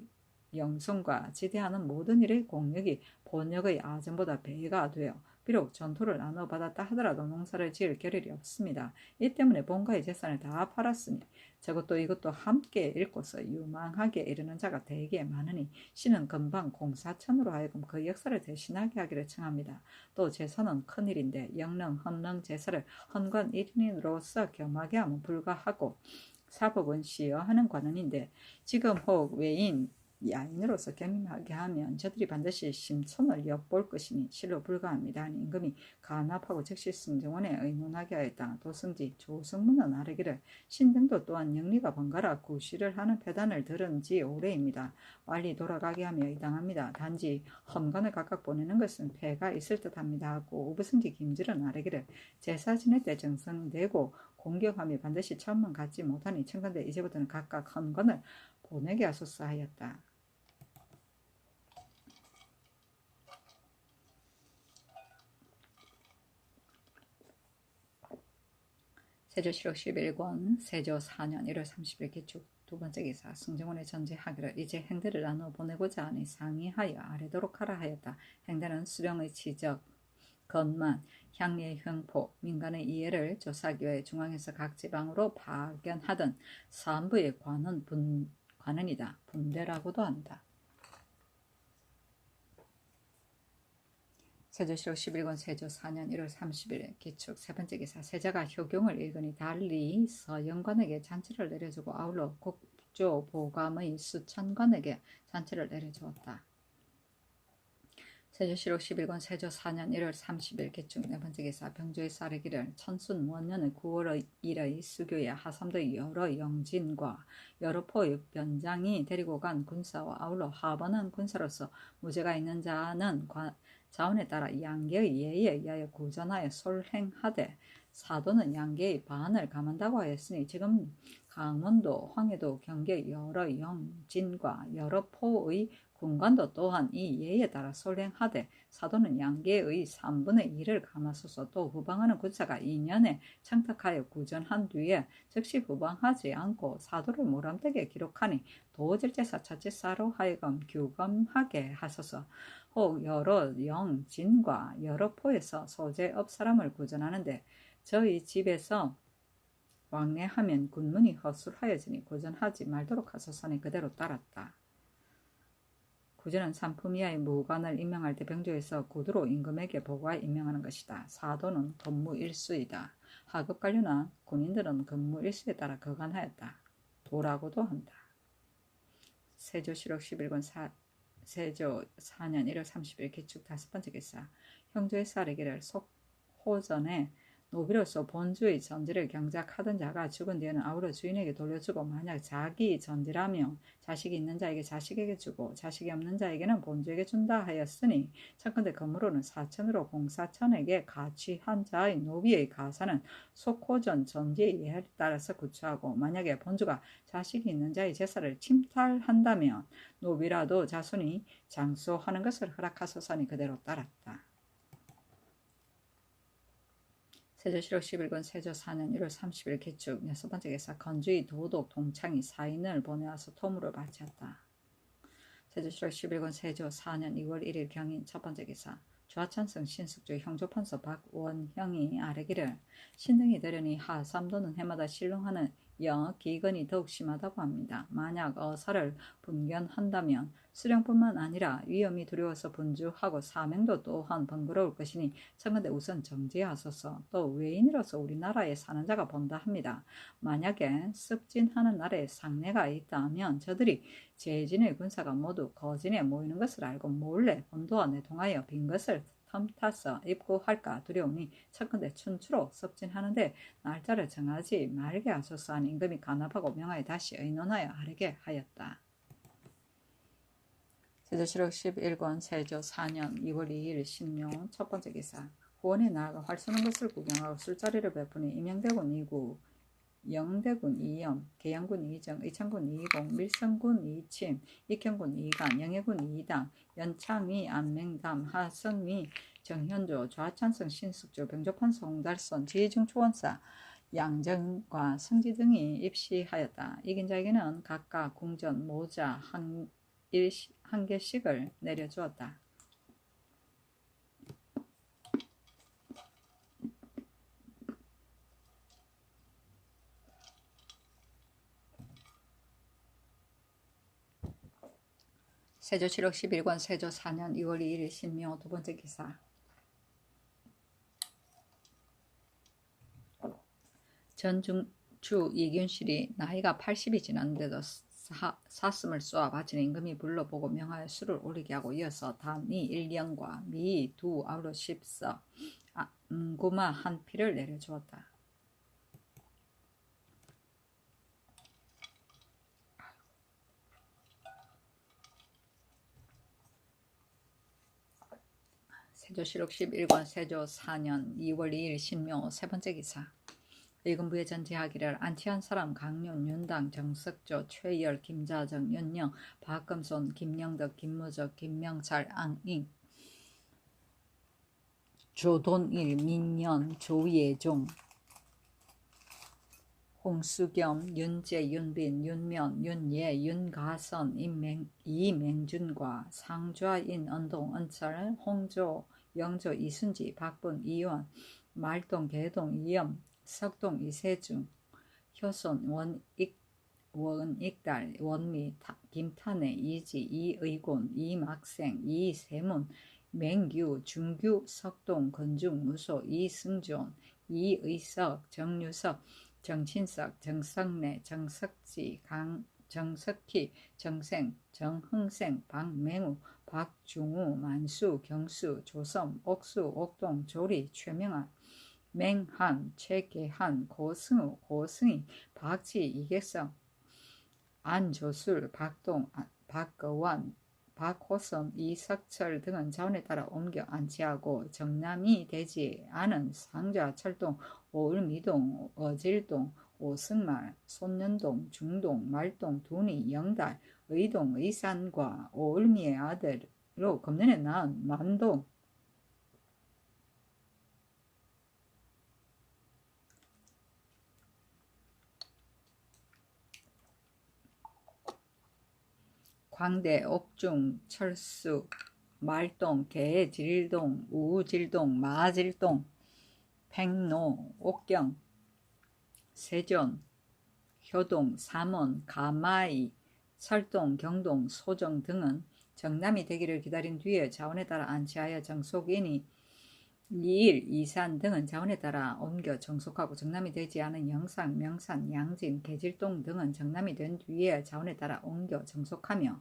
영성과 지대하는 모든 일의 공력이 본역의 아전보다 배가 되어 비록 전투를 나눠받았다 하더라도 농사를 지을 겨를이 없습니다. 이 때문에 본가의 재산을 다 팔았으니 저것도 이것도 함께 읽고서 유망하게 이르는 자가 되게 많으니 신은 금방 공사천으로 하여금 그 역사를 대신하게 하기를 청합니다. 또 제사는 큰일인데 영능, 헌능 제사를 헌관 1인으로서 겸하게 하면 불가하고 사법은 시여하는 관원인데 지금 혹 외인 야인으로서 겸임하게 하면 저들이 반드시 심천을 엿볼 것이니 실로 불가합니다. 하니 임금이 간합하고 즉시 승정원에 의논하게 하였다. 도승지 조승문은 아뢰기를 신등도 또한 영리가 번갈아 구시를 하는 패단을 들은 지 오래입니다. 빨리 돌아가게 하며 의당합니다. 단지 헌관을 각각 보내는 것은 폐가 있을 듯합니다. 하고 우부승지 김질은 아뢰기를 제사 지낼 때 정성되고 공경하며 반드시 천만 갖지 못하니 청컨대 이제부터는 각각 헌관을 보내게 하소서 하였다. 세조실록 11권 세조 4년 1월 30일 기축 두 번째 기사 승정원에 전제하기를 이제 행대를 나누어 보내고자 하니 상의하여 아뢰도록 하라 하였다. 행대는 수령의 치적, 건만, 향리의 형포, 민간의 이해를 조사하기 위해 중앙에서 각 지방으로 파견하던 사안부의 관원이다. 분대라고도 한다. 세조실록 11권 세조 4년 1월 30일 기축 세 번째 기사 세자가 효경을 읽으니 달리 서영관에게 잔치를 내려주고 아울러 국조보감의 수천관에게 잔치를 내려주었다. 세조실록 11권 세조 4년 1월 30일 기축 네 번째 기사 병조의 사례기를 천순 원년의 9월 1일 수교에 하삼도의 여러 영진과 여러 포의 변장이 데리고 간 군사와 아울러 하번한 군사로서 무죄가 있는 자는 자원에 따라 양계의 예에 의하여 구전하여 솔행하되 사도는 양계의 반을 감한다고 하였으니 지금 강원도, 황해도, 경계 여러 영진과 여러 포의 군관도 또한 이 예에 따라 솔행하되 사도는 양계의 3분의 1을 감았어서 또 후방하는 군사가 2년에 청탁하여 구전한 뒤에 즉시 후방하지 않고 사도를 모람되게 기록하니 도질제사 첫째사로 하여금 규검하게 하소서. 혹 여러 영진과 여러 포에서 소재업 사람을 구전하는데 저희 집에서 왕래하면 군문이 허술하여지니 구전하지 말도록 하소서니 그대로 따랐다. 구전은 상품 이하의 무관을 임명할 때 병조에서 구두로 임금에게 보고하여 임명하는 것이다. 사도는 근무 일수이다. 하급 관료나 군인들은 근무 일수에 따라 거간하였다. 도라고도 한다. 세조실록 11권 세조 4년 1월 30일 기축 5번째 기사. 형조의 사례기를 속호전에 노비로서 본주의 전지를 경작하던 자가 죽은 뒤에는 아우러 주인에게 돌려주고 만약 자기 전지라며 자식이 있는 자에게 자식에게 주고 자식이 없는 자에게는 본주에게 준다 하였으니 청컨대 건물로는 사천으로 공사천에게 가취한 자의 노비의 가사는 속호전 전지의 예를 따라서 구추하고 만약에 본주가 자식이 있는 자의 제사를 침탈한다면 노비라도 자손이 장수하는 것을 허락하소서니 그대로 따랐다. 세조실록 11권 세조 4년 1월 30일 기축 6번째 기사. 건주의 도독 동창이 사인을 보내와서 토물을 바쳤다. 세조실록 11권 세조 4년 2월 1일 경인 첫번째 기사. 좌천성 신숙주 형조판서 박원형이 아뢰기를 신등이 되려니 하삼도는 해마다 신롱하는 기근이 더욱 심하다고 합니다. 만약 어사를 분견한다면 수령뿐만 아니라 위험이 두려워서 분주하고 사명도 또한 번거로울 것이니 청컨대 우선 정지하소서. 또 외인으로서 우리나라에 사는 자가 본다 합니다. 만약에 습진하는 날에 상례가 있다면 저들이 제진의 군사가 모두 거진에 모이는 것을 알고 몰래 본도와 내통하여 빈 것을 틈타서 입구할까 두려우니 청컨대 춘추로 섭진하는데 날짜를 정하지 말게 하소서 하니 임금이 간합하고 명하여 다시 의논하여 하려게 하였다. 세조실록 11권 세조 4년 2월 2일 신묘 첫번째 기사. 후원에 나아가 활 쏘는 것을 구경하고 술자리를 베푸니 임영대군 2구, 영대군 2염, 계양군 2정, 의창군 2공, 밀성군 2침, 익현군 2간, 영해군 2당, 연창위, 안맹담, 하성위, 정현조, 좌찬성, 신숙조, 병조판서, 홍달선, 지중초원사, 양정과 성지 등이 입시하였다. 이긴 자에게는 각각 궁전, 모자 한 개씩을 내려주었다. 세조실록 11권 세조 4년 2월 2일 신묘 두번째 기사. 전중주 이균실이 나이가 80이 지났는데도 사슴을 쏘아 바치는 임금이 불러보고 명하여 술을 올리게 하고 이어서 담이 1년과 미 2 아우러 10서 구마 한 피를 내려주었다. 세조실록 11권 세조 4년 2월 2일 신묘 세번째 기사. 의금부에 전지하기를 안티한 사람 강윤, 윤당, 정석조, 최열, 김자정, 윤영, 박금손, 김영덕, 김무적, 김명찰, 앙잉, 조돈일, 민연, 조예종, 홍수겸, 윤재, 윤빈, 윤면, 윤예, 윤가선, 이맹준과 상좌인, 언동, 언철, 홍조, 영조, 이순지, 박분, 이원, 말동, 개동, 이염, 석동, 이세중, 효손, 원익달, 원미, 김탄해, 이지, 이의곤, 이막생, 이세문, 맹규, 중규, 석동, 건중, 무소, 이승존, 이의석, 정유석, 정친석, 정석래, 정석지, 정석희, 정생, 정흥생, 박맹우, 박중우, 만수, 경수, 조섬, 옥수, 옥동, 조리, 최명한, 맹한, 최계한, 고승우, 고승희, 박지, 이객성, 안조술, 박동, 박거원, 박호선, 이석철 등은 자원에 따라 옮겨 안치하고 정남이 되지 않은 상좌, 철동, 오을미동, 어질동, 오승말, 손년동, 중동, 말동, 둔이, 영달, 의동, 의산과 오을미의 아들로 금년에 낳은 만동, 광대, 옥중, 철수, 말동, 개질동, 우질동, 마질동, 팽로, 옥경, 세존, 효동, 삼원, 가마이, 설동, 경동, 소정 등은 정남이 되기를 기다린 뒤에 자원에 따라 안치하여 정속이니 이일, 이산 등은 자원에 따라 옮겨 정속하고 정남이 되지 않은 영상, 명산, 양진, 계질동 등은 정남이 된 뒤에 자원에 따라 옮겨 정속하며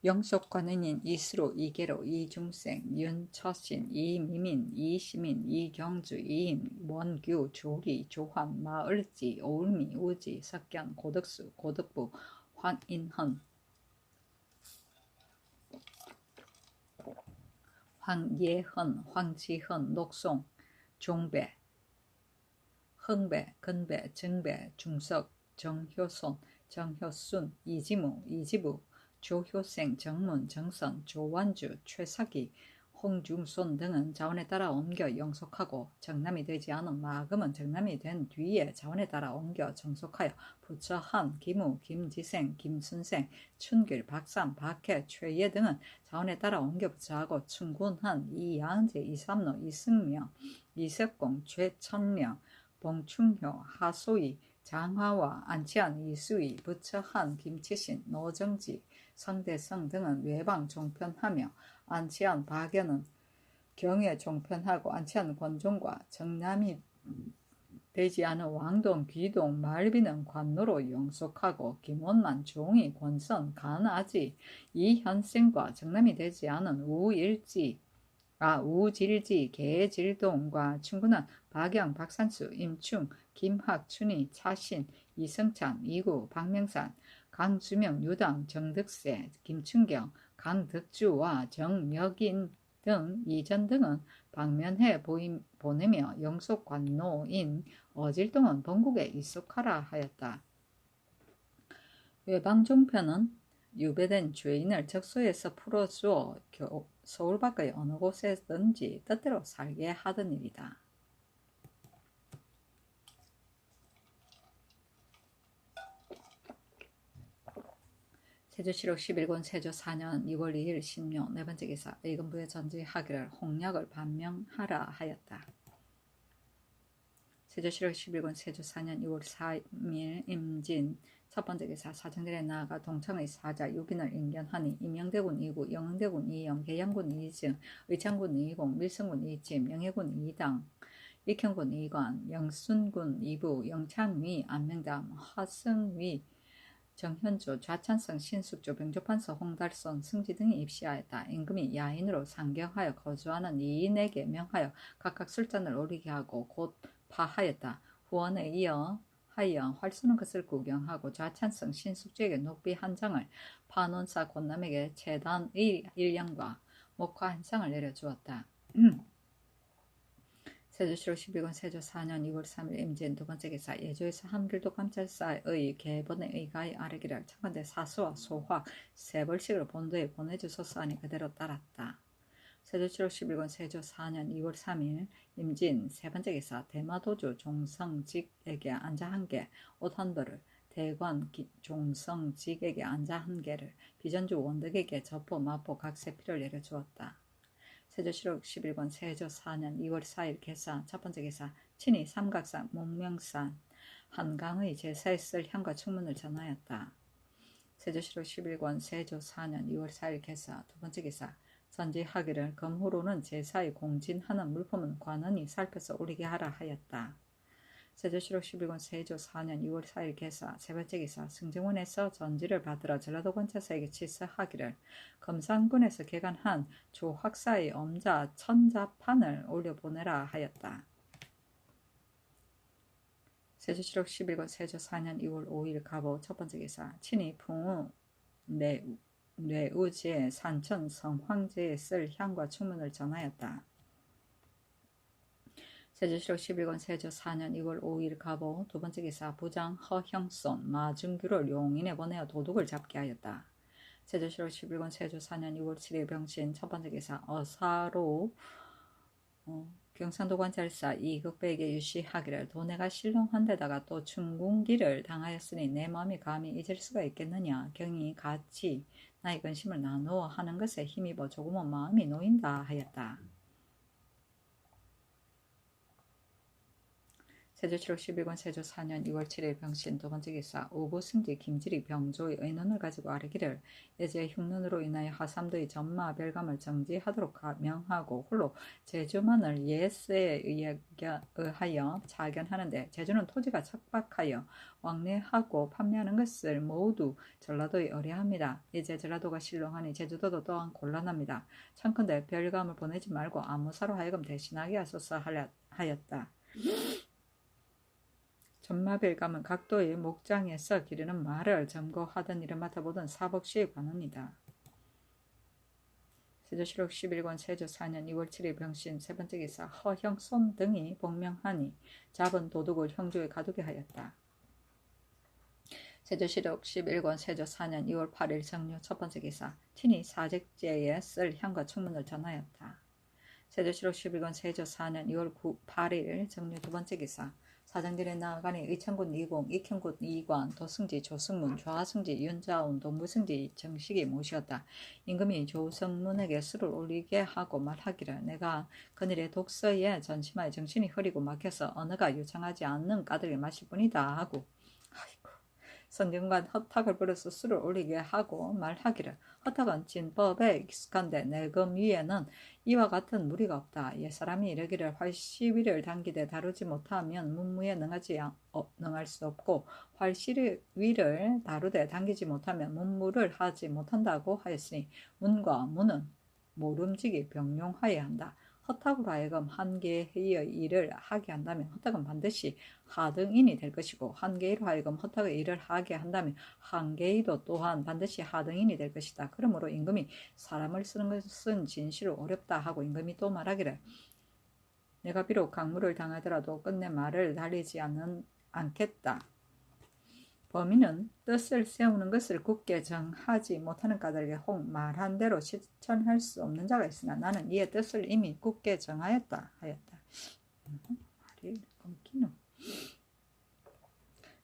영속관은인 이수로, 이계로, 이중생, 윤처신, 이미민, 이시민, 이경주, 이임, 원규, 조리, 조환, 마을지, 오을미, 우지, 석견, 고덕수, 고덕부, 황인헌, 황예헌, 황지헌, 녹송, 종배, 흥배, 근배, 증배, 중석, 정효손, 정효순, 이지무, 이지부, 조효생, 정문, 정선, 조완주, 최사기, 홍중손 등은 자원에 따라 옮겨 영속하고 정남이 되지 않은 마금은 정남이 된 뒤에 자원에 따라 옮겨 정속하여 부처한, 김우, 김지생, 김순생, 춘길, 박삼, 박해, 최예 등은 자원에 따라 옮겨 부처하고 충군한, 이양재, 이삼로, 이승명, 이석공, 최천명, 봉충효, 하소희, 장화와 안치한, 이수희, 부처한, 김치신, 노정지, 성대성 등은 외방 종편하며 안치한, 박연은 경에 종편하고 안치한 권종과 정남이 되지 않은 왕동, 귀동, 말비는 관노로 영속하고 김원만, 종이, 권선, 간아지, 이현생과 정남이 되지 않은 우질지, 계질동과 충분한 박영, 박산수, 임충, 김학, 춘희, 차신, 이성찬, 이구, 박명산, 강주명, 유당, 정득세, 김춘경, 강덕주와 정혁인 등 이전 등은 방면해 보내며 영속관노인 어질동은 본국에 입속하라 하였다. 외방종편은 유배된 죄인을 적소에서 풀어주어 서울 밖의 어느 곳에든지 뜻대로 살게 하던 일이다. 세조실록 11권 세조 4년 6월 2일 신묘 네 번째 기사 의금부에 전지하기를 홍역을 반명하라 하였다. 세조실록 11권 세조 4년 6월 3일 임진 첫 번째 기사 사정들에 나아가 동청의 사자 6인을 인견하니 임영대군 2구, 영흥대군 2영, 계양군 2증, 의창군 2공, 밀성군 2찜, 영해군 2당, 익현군 2관, 영순군 2부, 영창위, 안명담, 화승위, 정현조, 좌찬성, 신숙조, 병조판서, 홍달선, 승지 등이 입시하였다. 임금이 야인으로 상경하여 거주하는 이인에게 명하여 각각 술잔을 오리게 하고 곧 파하였다. 후원에 이어 하여 활쏘는 것을 구경하고 좌찬성, 신숙주에게 녹비 한 장을, 판원사 권남에게 채단 1량과 목화 한 장을 내려주었다. 세조실록 12권 세조 4년 2월 3일 임진 두 번째 기사 예조에서 함길도 감찰사의 계번에 의가히 아뢰기를 청간대 사수와 소화 세 벌씩을 본도에 보내주소서 하니 그대로 따랐다. 세조실록 11권 세조 4년 2월 3일 임진 세 번째 기사 대마도주 종성직에게 안자 한 개, 옷 한 벌을 대관 종성직에게 안자 한 개를 비전주 원덕에게 저포 마포 각 세 필을 내려주었다. 세조실록 11권 세조 4년 2월 4일 개사 첫 번째 개사 친히 삼각산 목명산 한강의 제사에 쓸 향과 충문을 전하였다. 세조실록 11권 세조 4년 2월 4일 개사 두 번째 개사 전지하기를 금후로는 제사에 공진하는 물품은 관원이 살펴서 오리게 하라 하였다. 세조실록 11권 세조 4년 2월 4일 개사 세 번째 기사 승정원에서 전지를 받들어 전라도 권차사에게 치서하기를 금산군에서 개간한 조 학사의 엄자 천자판을 올려보내라 하였다. 세조실록 11권 세조 4년 2월 5일 갑오 첫 번째 기사 친히 풍우 뇌우지의 산천 성황제에 쓸 향과 충문을 전하였다. 세조실록 11권 세조 4년 2월 5일 갑오 두 번째 기사 부장 허형손 마중규를 용인에 보내어 도둑을 잡게 하였다. 세조실록 11권 세조 4년 2월 7일 병신 첫 번째 기사 어사로 경상도 관찰사 이극배에게 유시하기를 도내가 신롱한 데다가 또 충궁기를 당하였으니 내 마음이 감히 잊을 수가 있겠느냐. 경이 같이 나의 근심을 나누어 하는 것에 힘입어 조금은 마음이 놓인다 하였다. 세조실록 11권 세조 4년 2월 7일 병신 두 번째 기사 오부승지 김질이 병조의 의논을 가지고 아뢰기를 예제 흉년으로 인하여 하삼도의 전마 별감을 정지하도록 명하고 홀로 제주만을 예스에 의하여 차견하는데 제주는 토지가 척박하여 왕래하고 판매하는 것을 모두 전라도에 의뢰합니다. 이제 전라도가 실렁하니 제주도도 또한 곤란합니다. 참컨대 별감을 보내지 말고 아무사로 하여금 대신하게 하소서 하였다. 전마별감은 각도의 목장에서 기르는 말을 점거하던 일을 맡아보던 사복시의 관원이다. 세조실록 11권 세조 4년 2월 7일 병신 세 번째 기사 허형손 등이 복명하니 잡은 도둑을 형조에 가두게 하였다. 세조실록 11권 세조 4년 2월 8일 정료 첫 번째 기사 친히 사직제에 쓸 향과 충문을 전하였다. 세조실록 11권 세조 4년 2월 8일 정료 두 번째 기사 사장들의 나아가니 의천군 이공, 익현군 이관, 도승지, 조승문, 좌승지, 윤자운, 동부승지, 정식이 모시었다. 임금이 조승문에게 술을 올리게 하고 말하기를 내가 그늘의 독서에 전심하여 정신이 흐리고 막혀서 언어가 유창하지 않는 까닭에 마실 뿐이다 하고 선정관 허탁을 부려서 술을 올리게 하고 말하기를 허탁은 진법에 익숙한데 내금 위에는 이와 같은 무리가 없다. 옛사람이 이르기를 활시위를 당기되 다루지 못하면 문무에 능할 수 없고 활시위를 다루되 당기지 못하면 문무를 하지 못한다고 하였으니 문과 무는 모름지기 병용하여야 한다. 허탁으로 하여금 한 개의 일을 하게 한다면 허탁은 반드시 하등인이 될 것이고 한 개로 하여금 허탁의 일을 하게 한다면 한 개도 또한 반드시 하등인이 될 것이다. 그러므로 임금이 사람을 쓰는 것은 진실로 어렵다 하고 임금이 또 말하기를 내가 비록 강물을 당하더라도 끝내 말을 달리지 않겠다. 범인은 뜻을 세우는 것을 굳게 정하지 못하는 까닭에 혹 말한 대로 실천할 수 없는 자가 있으나 나는 이의 뜻을 이미 굳게 정하였다 하였다. 말이 끊기노.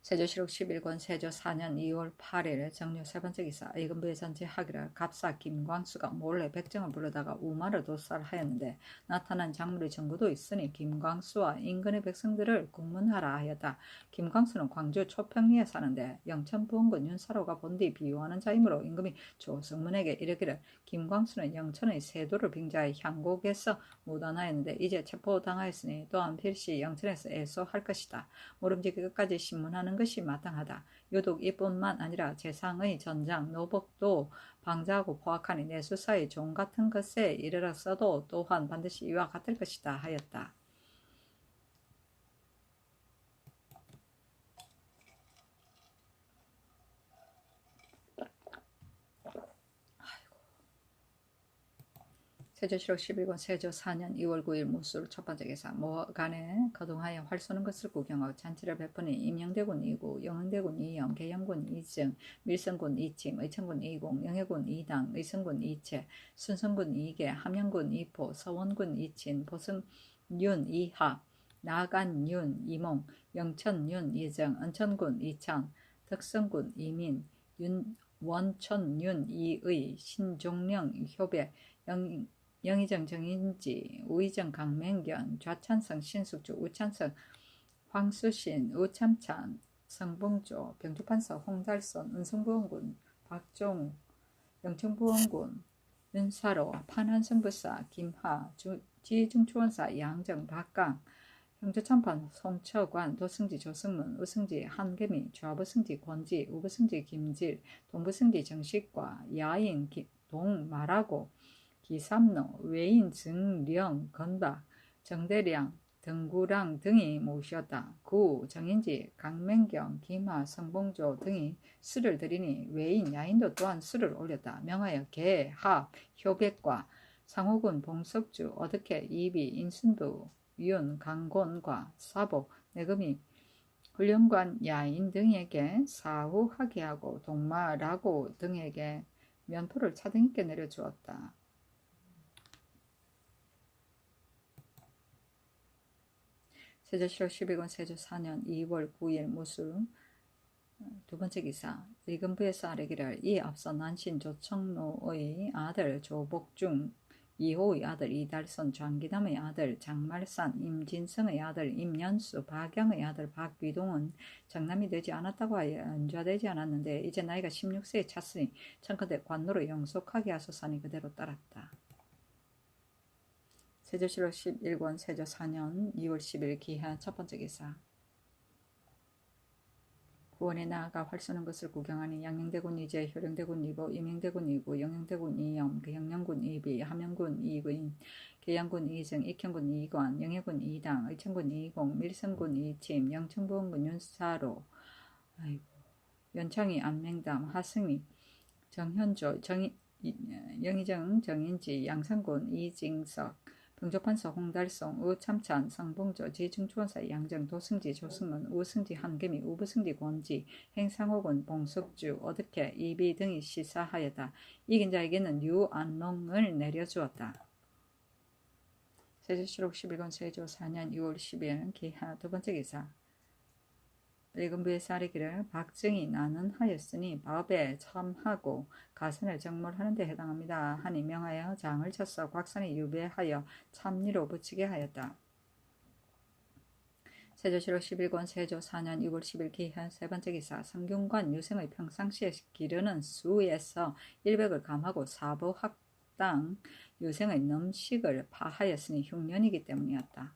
세조실록 11권 세조 4년 2월 8일 정료 세 번째 기사 의금부에 전지하기를 갑사 김광수가 몰래 백정을 부르다가 우마를 도살하였는데 나타난 작물의 증거도 있으니 김광수와 인근의 백성들을 국문하라 하였다. 김광수는 광주 초평리에 사는데 영천부원군 윤사로가 본디 비유하는 자이므로 임금이 조승문에게 이르기를 김광수는 영천의 세도를 빙자해 향곡에서 무단하였는데 이제 체포당하였으니 또한 필시 영천에서 애소할 것이다. 모름지기 끝까지 신문하는 것이 마땅하다. 유독 이뿐만 아니라 재상의 전장, 노복도 방자하고 포악하니 내 수사의 종 같은 것에 이르렀어도 또한 반드시 이와 같을 것이다 하였다. 세조실록 11권 세조 4년 2월 9일 무술 첫 번째 기사 모간에 거동하여 활 쏘는 것을 구경하고 잔치를 베푸니 임영대군 2구, 영흥대군 2영, 계영군 2증, 밀성군 2침, 의천군 2공, 영해군 2당, 의성군 2채, 순성군 2개, 함영군 2포, 서원군 2친, 보성윤 2합, 나간윤 2몽, 영천윤 2정, 은천군 2창, 덕성군 2민, 원천윤 2의, 신종령 효배, 영의정 정인지, 우의정 강맹견, 좌찬성 신숙주, 우찬성 황수신, 우참찬, 성봉조, 병주판서 홍달선, 은성부원군 박종우, 영천부원군 윤사로, 판한성부사 김하, 지중추원사 양정 박강, 형제참판 송처관 도승지 조승문 우승지 한계미 좌부승지 권지 우부승지 김질 동부승지 정식과 야인 동마라고 기삼로 외인 증령 건박 정대량 등구랑 등이 모셨다. 구 정인지 강맹경 김하 성봉조 등이 수를 들이니 외인 야인도 또한 수를 올렸다. 명하여 개, 합, 효백과 상호군 봉석주 어덕해 이비 인순도 윤 강곤과 사복 내금이 훈련관 야인 등에게 사후하게 하고 동마라고 등에게 면토를 차등있게 내려주었다. 세조실록 12권 세조 4년 2월 9일 무술 두 번째 기사 일금부에서 아뢰기를 이 앞서 난신 조청로의 아들 조복중 2호의 아들 이달선 장기담의 아들 장말산 임진성의 아들 임연수 박영의 아들 박귀동은 장남이 되지 않았다고 하여 연좌되지 않았는데 이제 나이가 16세에 찼으니 청컨대 관노로 영속하게 하소서니 그대로 따랐다. 세조실록 11권 세조 4년 2월 10일 기하 첫 번째 기사 구원에 나아가 활 쏘는 것을 구경하니 양녕대군 이제 효령대군 2보 임행대군 2구 영영대군 2염 경영군 2비 함영군 2구인 계양군 2정 익현군 2관 영해군 2당 의천군 2공 밀성군 2침 영천부원군 윤사로 연창이 안맹담 하승이 정현조 영의정 정인지 양산군 이징석 병조판서 홍달송 우참찬 성봉조 지중주원사 양정 도승지 조승문 우승지 한계미 우부승지 권지 행상호군 봉석주 어득해 이비 등이 시사하였다. 이긴 자에게는 유안농을 내려주었다. 세조실록 11권 세조 4년 6월 10일 기하 두 번째 기사 일금부에서 아뢰기를 박정이 나는 하였으니 법에 참하고 가선을 정몰하는 데 해당합니다. 하니 명하여 장을 쳐서 곽선에 유배하여 참리로 붙이게 하였다. 세조실록 11권 세조 4년 6월 10일 기한 세 번째 기사 성균관 유생의 평상시에 기르는 수에서 100을 감하고 사부학당 유생의 넘식을 파하였으니 흉년이기 때문이었다.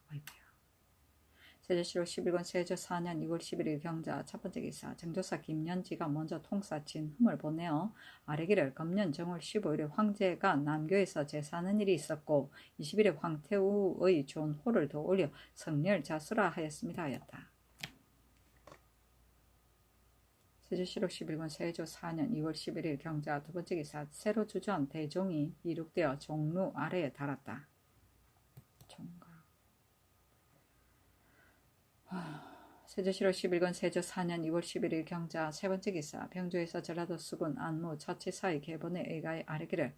세조실록 11권 세조 4년 2월 11일 경자 첫 번째 기사 정조사 김연지가 먼저 통사 진흠을 보내어 아뢰기를 금년 정월 15일에 황제가 남교에서 제사하는 일이 있었고 20일에 황태우의 존호를 더 올려 성렬 자수라 하였습니다 하였다. 세조실록 11권 세조 4년 2월 11일 경자 두 번째 기사 새로 주저한 대종이 이륙되어 종루 아래에 달았다. 세조실록 11권 세조 4년 2월 11일 경자 세 번째 기사 병조에서 전라도 수군 안무 처치사의 계본에 의가에 아뢰기를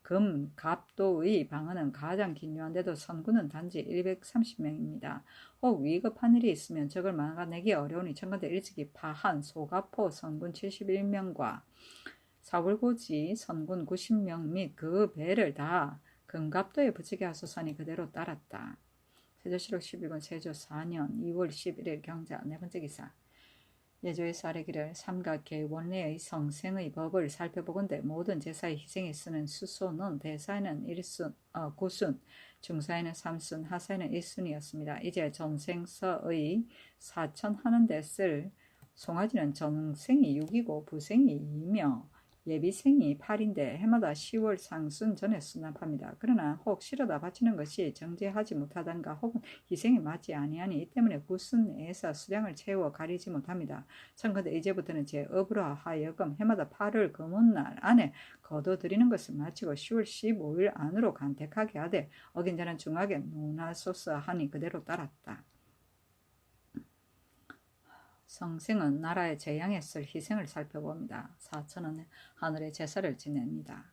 금갑도의 방언은 가장 긴요한데도 선군은 단지 130명입니다. 혹 위급한 일이 있으면 적을 막아내기 어려우니 청컨대 일찍이 파한 소가포 선군 71명과 사울고지 선군 90명 및 그 배를 다 금갑도에 붙이게 하소서니 그대로 따랐다. 세조실록 11권 세조 4년 2월 11일 경자 네 번째 기사 예조에서 아뢰기를 삼각계 원래의 성생의 법을 살펴보건대 모든 제사의 희생에 쓰는 수소는 대사에는 9순, 중사에는 3순, 하사에는 1순이었습니다. 이제 전생서의 사천하는 데 쓸 송아지는 전생이 6이고 부생이 2며 예비생이 8인데 해마다 10월 상순 전에 수납합니다. 그러나 혹 실어다 바치는 것이 정제하지 못하던가 혹은 희생이 맞지 아니하니 이 때문에 구순 내에서 수량을 채워 가리지 못합니다. 청컨대 이제부터는 제 업으로 하여금 해마다 8월 금운날 안에 거둬들이는 것을 마치고 10월 15일 안으로 간택하게 하되 어긴 자는 중하게 논하소서 하니 그대로 따랐다. 성생은 나라의 재앙에 쓸 희생을 살펴봅니다. 사천은 하늘의 제사를 지냅니다.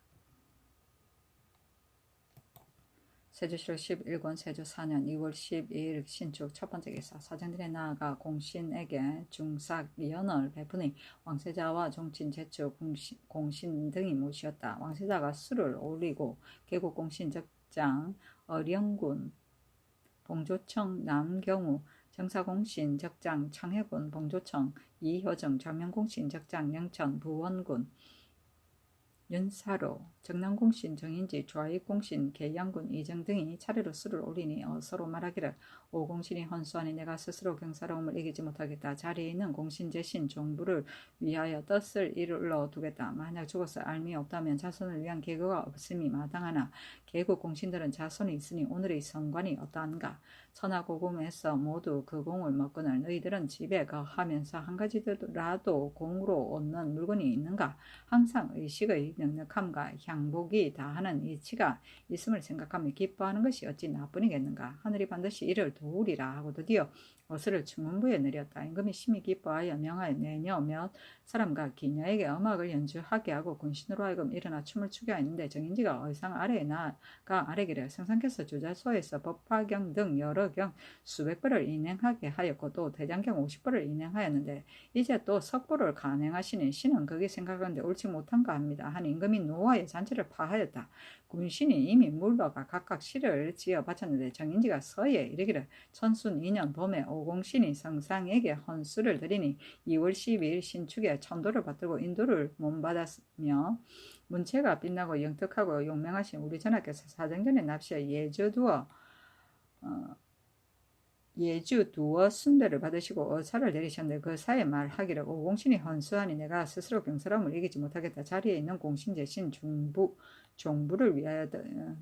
세조실록 11권 세조 4년 2월 12일 신축 첫 번째 기사 사정들에 나아가 공신에게 중삭 연을 베푸니 왕세자와 종친 제추 공신 등이 모시었다. 왕세자가 술을 올리고 계곡 공신 적장 어령군 봉조청 남경우 정사공신 적장 창해군 봉조청 이효정 전면공신 적장 영천 부원군 윤사로, 정남공신, 정인지, 좌익공신, 계양군, 이정 등이 차례로 수를 올리니 서로 말하기를 오공신이 헌수하니 내가 스스로 경사로움을 이기지 못하겠다. 자리에 있는 공신제신 종부를 위하여 뜻을 이룰러 두겠다. 만약 죽어서 알미 없다면 자손을 위한 계교가 없음이 마땅하나 계국 공신들은 자손이 있으니 오늘의 성관이 어떠한가. 천하고금에서 모두 그 공을 먹거늘 너희들은 집에 거하면서 한 가지라도 공으로 얻는 물건이 있는가. 항상 의식의 넉넉함과 향복이 다하는 이치가 있음을 생각하며 기뻐하는 것이 어찌 나뿐이겠는가. 하늘이 반드시 이를 도우리라 하고 드디어 어스를 중문부에 내렸다. 임금이 심히 기뻐하여 명하여 내녀 몇 사람과 기녀에게 음악을 연주하게 하고 군신으로 하여금 일어나 춤을 추게 하였는데 정인지가 의상 아래에 나가 아래기를 성상께서 주자소에서 법화경 등 여러 경 수백 벌을 인행하게 하였고 또 대장경 50벌을 인행하였는데 이제 또 석보를 간행하시니 신은 거기 생각하는데 옳지 못한가 합니다. 한 임금이 노아의 잔치를 파하였다. 군신이 이미 물러가 각각 시를 지어 바쳤는데 정인지가 서에 이르기를 천순 2년 봄에 오공신이 성상에게 헌수를 드리니 2월 12일 신축에 천도를 받들고 인도를 몸받았으며 문체가 빛나고 영특하고 용맹하신 우리 전하께서 사정전에 납시에 예주 두어 순대를 받으시고 어사를 내리셨는데 그 사이에 말하기를 오공신이 헌수하니 내가 스스로 경사람을 이기지 못하겠다. 자리에 있는 공신 대신 종부를 위하여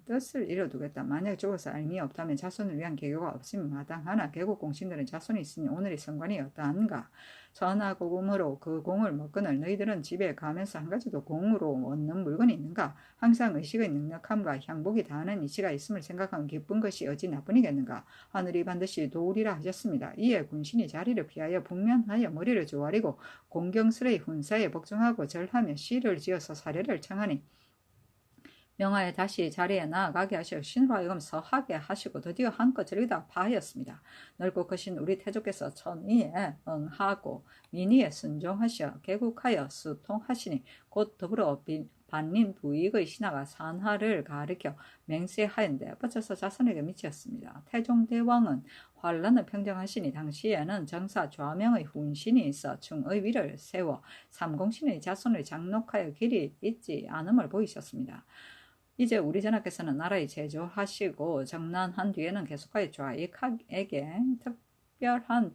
뜻을 이뤄두겠다. 만약 죽어서 알미 없다면 자손을 위한 계교가 없으면 마땅하나 계국 공신들은 자손이 있으니 오늘의 성관이 어떠한가. 전하고금으로 그 공을 먹거늘 너희들은 집에 가면서 한 가지도 공으로 얻는 물건이 있는가. 항상 의식의 넉넉함과 향복이 다하는 이치가 있음을 생각하면 기쁜 것이 어찌 나뿐이겠는가. 하늘이 반드시 도우리라 하셨습니다. 이에 군신이 자리를 피하여 북면하여 머리를 조아리고 공경스레 훈사에 복종하고 절하며 시를 지어서 사례를 청하니 명하에 다시 자리에 나아가게 하시어 신으로 하여금 서하게 하시고 드디어 한껏 즐기다 파하였습니다. 넓고 크신 우리 태조께서 천의에 응하고 민의에 순종하시어 개국하여 수통하시니 곧 더불어 반린 부익의 신하가 산하를 가리켜 맹세하였는데 뻗쳐서 자손에게 미치었습니다. 태종대왕은 환란을 평정하시니 당시에는 정사 좌명의 훈신이 있어 중의 위를 세워 삼공신의 자손을 장록하여 길이 있지 않음을 보이셨습니다. 이제 우리 전하께서는 나라에 제조하시고 정난한 뒤에는 계속하여 좌익에게 특별한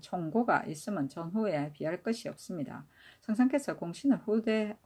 총고가 있으면 전후에 비할 것이 없습니다. 성상께서 공신을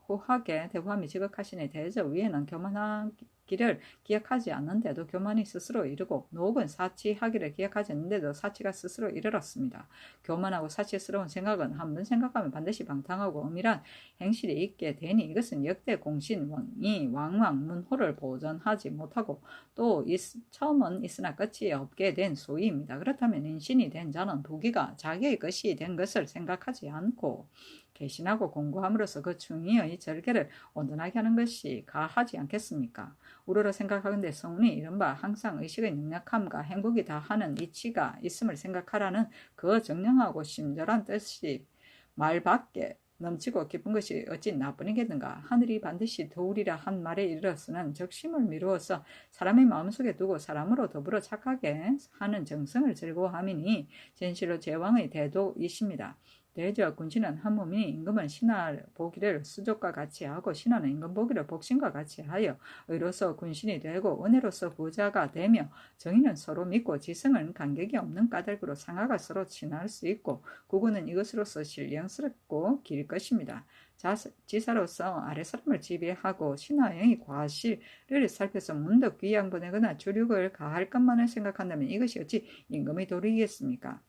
후하게 대부함이 지극하시니 대저 위에는 교만하기를 기억하지 않는데도 교만이 스스로 이르고 노옥은 사치하기를 기억하지 않는데도 사치가 스스로 이르렀습니다. 교만하고 사치스러운 생각은 한번 생각하면 반드시 방탕하고 엄밀한 행실이 있게 되니 이것은 역대 공신이 왕왕 문호를 보존하지 못하고 또 처음은 있으나 끝이 없게 된 소위입니다. 그렇다면 인신이 된 자는 부귀가 자기의 것이 된 것을 생각하지 않고 개신하고 공고함으로써 그 충의의 절개를 온전하게 하는 것이 가하지 않겠습니까? 우러러 생각하건대 성운이 이른바 항상 의식의 능력함과 행복이 다하는 이치가 있음을 생각하라는 그 정령하고 심절한 뜻이 말밖에 넘치고 기쁜 것이 어찌 나뿐이겠는가. 하늘이 반드시 도우리라 한 말에 이르러서는 적심을 미루어서 사람의 마음속에 두고 사람으로 더불어 착하게 하는 정성을 즐거워함이니 진실로 제왕의 대도이십니다. 대저 군신은 한 몸이니 임금은 신하 보기를 수족과 같이 하고 신하는 임금 보기를 복신과 같이 하여 의로서 군신이 되고 은혜로서 부자가 되며 정의는 서로 믿고 지성은 간격이 없는 까닭으로 상하가 서로 친할 수 있고 국군은 이것으로서 신령스럽고 길 것입니다. 지사로서 아랫사람을 지배하고 신하의 과실을 살펴서 문득 귀양 보내거나 주륙을 가할 것만을 생각한다면 이것이 어찌 임금의 도리이겠습니까?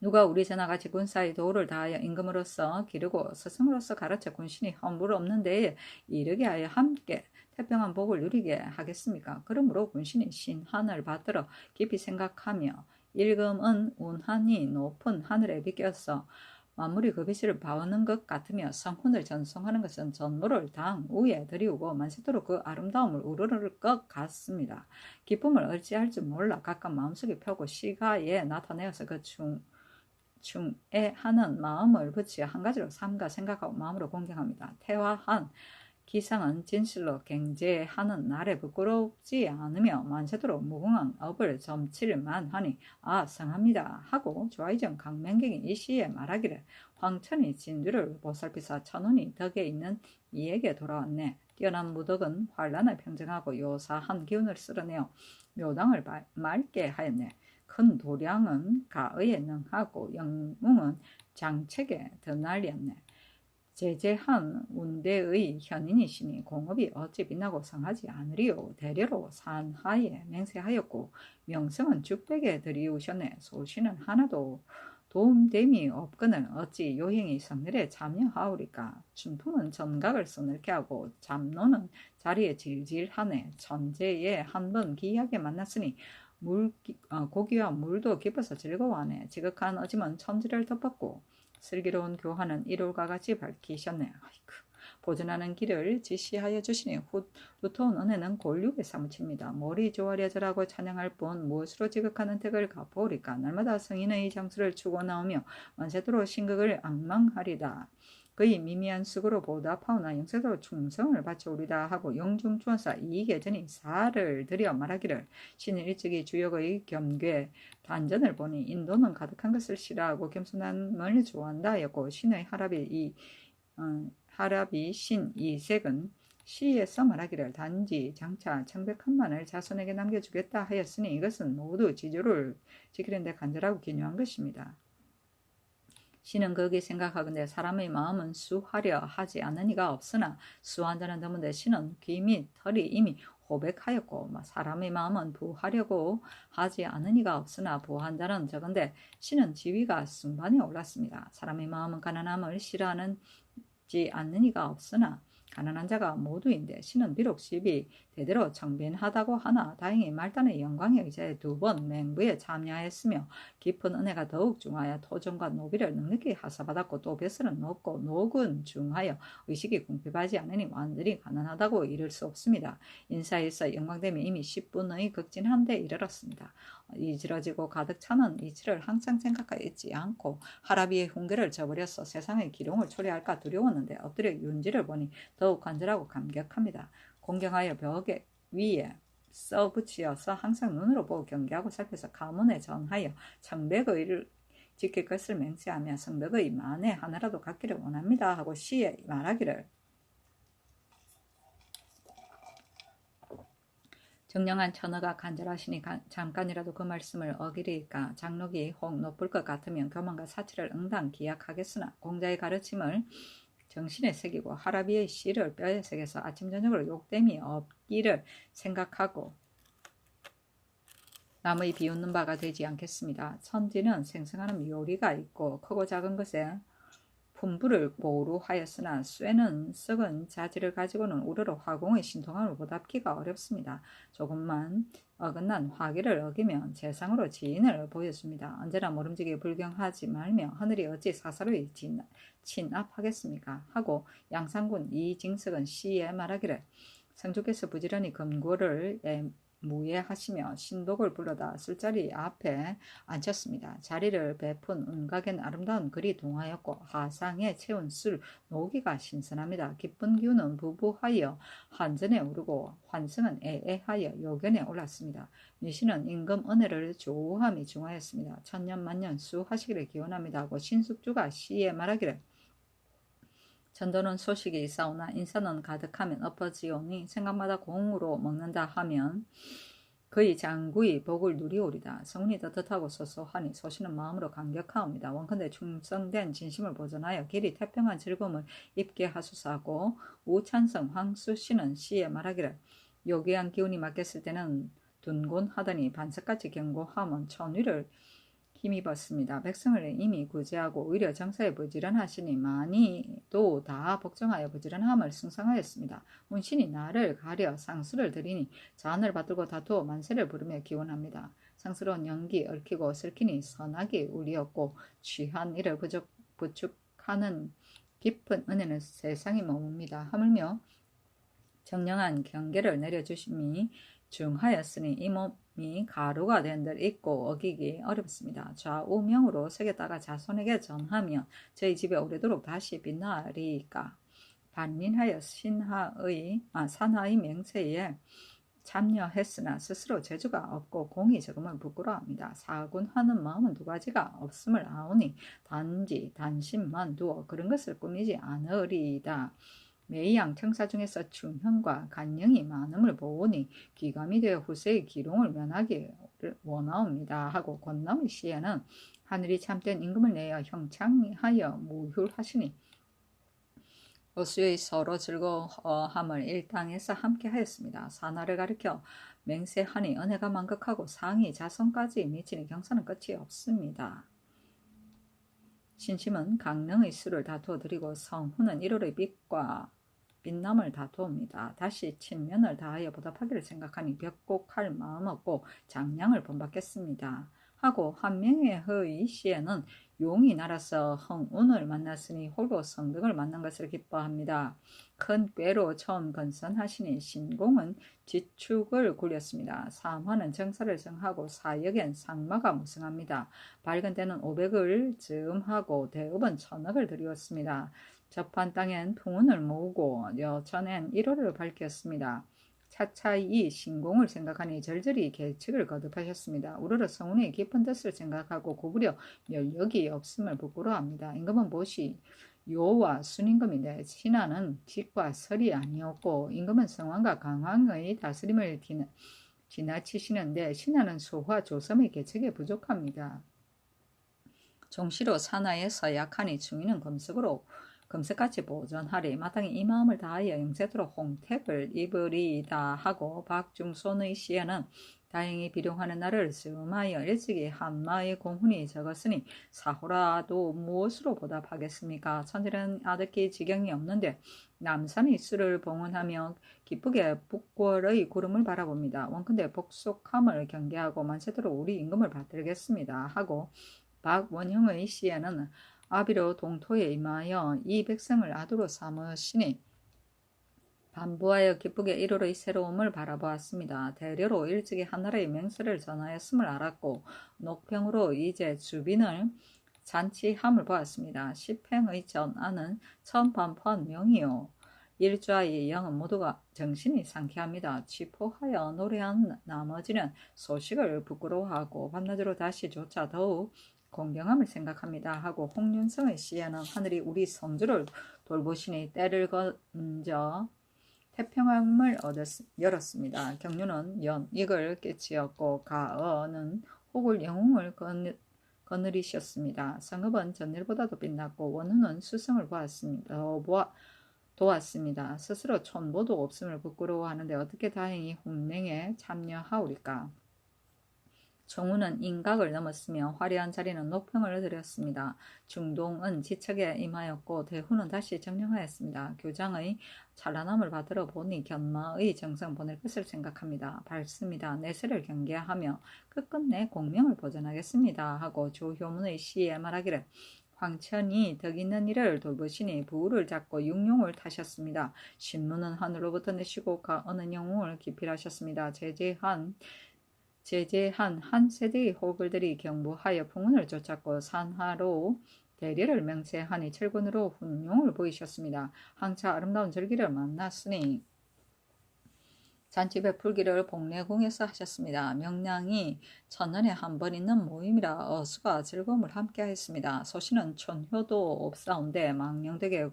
누가 우리 전하같이 군사의 도를 다하여 임금으로서 기르고 스승으로서 가르쳐 군신이 허물 없는 데에 이르게 하여 함께 태평한 복을 누리게 하겠습니까? 그러므로 군신이 신한을 받들어 깊이 생각하며 일금은 운한이 높은 하늘에 비껴서 만물이 그 빛을 바우는 것 같으며 성훈을 전송하는 것은 전무를 당 위에 들이우고 만세토록 그 아름다움을 우러를 것 같습니다. 기쁨을 어찌할 줄 몰라 각각 마음속에 펴고 시가에 나타내어서 그 중에 하는 마음을 붙여 한 가지로 삼가 생각하고 마음으로 공경합니다. 태화한 기상은 진실로 경제하는 날에 부끄럽지 않으며 만세도록 무궁한 업을 점칠만 하니 성합니다 하고 조아이정 강명경이 이 시에 말하기를 황천이 진주를 보살피사 천운이 덕에 있는 이에게 돌아왔네. 뛰어난 무덕은 환란을 평정하고 요사한 기운을 쓸어내어 묘당을 맑게 하였네. 큰 도량은 가의에 능하고 영웅은 장책에 드날렸네. 제재한 운대의 현인이시니 공업이 어찌 빛나고 성하지 않으리요. 대려로 산하에 맹세하였고 명성은 죽백에 들이우셨네. 소신은 하나도 도움됨이 없거늘 어찌 요행이 성늘에 참여하오리까. 춘풍은 점각을 서늘케 하고 잡노는 자리에 질질하네. 천재에 한 번 기이하게 만났으니 고기와 물도 깊어서 즐거워하네. 지극한 어짐은 천지를 덮었고 슬기로운 교화는 일올과 같이 밝히셨네. 아이고, 보존하는 길을 지시하여 주시니 두터운 은혜는 골육에 사무칩니다. 머리 조아려져라고 찬양할 뿐 무엇으로 지극한 은택을 갚아오리까. 날마다 성인의 장수를 추고 나오며 만세도로 신극을 악망하리다. 그의 미미한 수고로 보답하오나 영세도로 충성을 바쳐오리다 하고 영중추원사 이계전이 사를 들여 말하기를 신은 일찍이 주역의 겸괴 단전을 보니 인도는 가득한 것을 싫어하고 겸손함을 좋아한다 하였고 신의 하랍이 신 이색은 시에서 말하기를 단지 장차 청백한만을 자손에게 남겨주겠다 하였으니 이것은 모두 지조를 지키는 데 간절하고 기묘한 것입니다. 신은 거기 생각하건대 사람의 마음은 수하려 하지 않는 이가 없으나 수한 자는 드문데 신은 귀 및 털이 이미 호백하였고 사람의 마음은 부하려고 하지 않는 이가 없으나 부한 자는 적은데 신은 지위가 순반에 올랐습니다. 사람의 마음은 가난함을 싫어하지 않는 이가 없으나 가난한 자가 모두인데 신은 비록 집이 대대로 청빈하다고 하나 다행히 말단의 영광의 의자에 2번 맹부에 참여하였으며 깊은 은혜가 더욱 중하여 토종과 노비를 넉넉히 하사받았고 또 벼슬은 높고 녹은 중하여 의식이 궁핍하지 않으니 완전히 가난하다고 이를 수 없습니다. 인사에서 영광됨이 이미 10분의 극진한 데 이르렀습니다. 이지러지고 가득 차는 이치를 항상 생각하여 있지 않고 하라비의 훈계를 저버려서 세상의 기룡을 초래할까 두려웠는데 엎드려 윤지를 보니 더욱 간절하고 감격합니다. 공경하여 벽에 위에 써붙이어서 항상 눈으로 보고 경계하고 살펴서 가문에 전하여 청백의를 지킬 것을 맹세하며 성백의 만에 하나라도 갖기를 원합니다 하고 시에 말하기를 정령한 천하가 간절하시니 잠깐이라도 그 말씀을 어기리까. 장록이 혹 높을 것 같으면 교만과 사치를 응당 기약하겠으나 공자의 가르침을 정신에 새기고 하라비의 씨를 뼈에 새겨서 아침 저녁으로 욕됨이 없기를 생각하고 남의 비웃는 바가 되지 않겠습니다. 천지는 생생하는 요리가 있고 크고 작은 것에 품부를 보루하였으나 쇠는 썩은 자질을 가지고는 우러러 화공의 신통함을 보답기가 어렵습니다. 조금만 어긋난 화기를 어기면 재상으로 지인을 보여줍니다. 언제나 모름지기 불경하지 말며 하늘이 어찌 사사로이 친압하겠습니까? 하고 양상군 이징석은 시에 말하기를 성주께서 부지런히 금고를 무예하시며 신독을 불러다 술자리 앞에 앉혔습니다. 자리를 베푼 은각엔 아름다운 글이 동하였고 하상에 채운 술 노기가 신선합니다. 기쁜 기운은 부부하여 한전에 오르고 환승은 애애하여 요견에 올랐습니다. 유신은 임금 은혜를 조우함이 중하였습니다. 천년 만년 수하시기를 기원합니다 하고 신숙주가 시에 말하기를 전도는 소식이 있사오나 인사는 가득하면 엎어지오니 생각마다 공으로 먹는다 하면 그의 장구의 복을 누리오리다. 성운이 떳떳하고 소소하니 소신은 마음으로 감격하옵니다. 원컨대 충성된 진심을 보존하여 길이 태평한 즐거움을 입게 하소서하고 우찬성 황수씨는 시에 말하기를 요기한 기운이 맡겼을 때는 둔곤하더니 반석같이 견고함은 천위를 힘입었습니다. 백성을 이미 구제하고 오히려 정사에 부지런하시니 많이도 다 복종하여 부지런함을 승상하였습니다. 운신이 나를 가려 상수를 드리니 자한을 받들고 다투어 만세를 부르며 기원합니다. 상스러운 연기 얽히고 슬키니 선하게 울리었고 취한 이를 부축하는 깊은 은혜는 세상이 머뭅니다. 하물며 정령한 경계를 내려주심이 중하였으니 이 몸이 가루가 된 들 잊고 어기기 어렵습니다. 좌우명으로 새겼다가 자손에게 전하면 저희 집에 오래도록 다시 빛나리까. 반민하여 산하의 맹세에 참여했으나 스스로 재주가 없고 공의 적음을 부끄러워합니다. 사군하는 마음은 두 가지가 없음을 아오니 단지 단심만 두어 그런 것을 꾸미지 않으리이다. 매양 청사 중에서 충현과 간영이 많음을 보오니 귀감이 되어 후세의 기롱을 면하기를 원하옵니다 하고 권나무 시에는 하늘이 참된 임금을 내어 형창하여 무휼하시니 어수의 서로 즐거함을 일당에서 함께 하였습니다. 산하를 가리켜 맹세하니 은혜가 만극하고 상이 자손까지 미치니 경사는 끝이 없습니다. 신심은 강릉의 수를 다투어 드리고 성훈은 1월의 빛과 빛남을 다투옵니다. 다시 친면을 다하여 보답하기를 생각하니 벽곡할 마음 없고 장량을 본받겠습니다. 하고 한 명의 허의 시에는 용이 날아서 흥운을 만났으니 홀로 성덕을 만난 것을 기뻐합니다. 큰 꾀로 처음 건선하시니 신공은 지축을 굴렸습니다. 삼화는 정사를 정하고 사역엔 상마가 무성합니다. 밝은 때는 500을 즈음하고 대업은 1000억을 드리었습니다. 접한 땅엔 풍운을 모으고 여천엔 1호를 밝혔습니다. 차차이 신공을 생각하니 절절히 계책을 거듭하셨습니다. 우러러 성운의 깊은 뜻을 생각하고 구부려 연력이 없음을 부끄러워합니다. 임금은 보시 요와 순임금인데 신하는 직과 설이 아니었고 임금은 성왕과 강왕의 다스림을 지나치시는데 신하는 소화 조섬의 계책에 부족합니다. 종시로 산하에서 약하니 중인은 금석같이 보존하리. 마땅히 이 마음을 다하여 영세토록 홍택을 입으리이다 하고 박중손의 시에는 다행히 비룡하는 날을 즈음하여 일찍이 한마의 공훈이 적었으니 사호라도 무엇으로 보답하겠습니까? 천일은 아득히 지경이 없는데 남산의 수를 봉헌하며 기쁘게 북궐의 구름을 바라봅니다. 원컨대 복속함을 경계하고 만세토록 우리 임금을 받들겠습니다 하고 박원형의 시에는 아비로 동토에 임하여 이 백성을 아두로 삼으시니 반부하여 기쁘게 1월의 새로움을 바라보았습니다. 대려로 일찍이 한나라의 맹세를 전하였음을 알았고 녹평으로 이제 주빈을 잔치함을 보았습니다. 십행의 전안은 처음 반포한 명이요 일좌의 영은 모두가 정신이 상쾌합니다. 취포하여 노래한 나머지는 소식을 부끄러워하고 밤낮으로 다시 조차 더욱 공경함을 생각합니다 하고 홍윤성의 시에는 하늘이 우리 성주를 돌보시니 때를 건져 태평함을 열었습니다. 경륜은 연익을 깨치었고 가어는 혹을 영웅을 거느리셨습니다. 성읍은 전일보다도 빛났고 원후는 수성을 도왔습니다. 스스로 촌보도 없음을 부끄러워하는데 어떻게 다행히 훈맹에 참여하오리까. 정우는 인각을 넘었으며 화려한 자리는 녹평을 드렸습니다. 중동은 지척에 임하였고 대후는 다시 정령하였습니다. 교장의 찬란함을 받으러 보니 견마의 정성 보낼 것을 생각합니다. 밝습니다. 내세를 경계하며 끝끝내 공명을 보존하겠습니다 하고 조효문의 시에 말하기를 황천이 덕 있는 일을 돌보시니 부울을 잡고 육룡을 타셨습니다. 신문은 하늘로부터 내시고 가어는 영웅을 기필하셨습니다. 제재한 한 세대의 호글들이 경부하여 풍운을 쫓았고 산하로 대리를 맹세하니 철군으로 훈용을 보이셨습니다. 항차 아름다운 절기를 만났으니 잔치 베풀기를 복례궁에서 하셨습니다. 명량이 천년에 한 번 있는 모임이라 어수가 즐거움을 함께하였습니다. 소신은 촌효도 없사온데 망령되게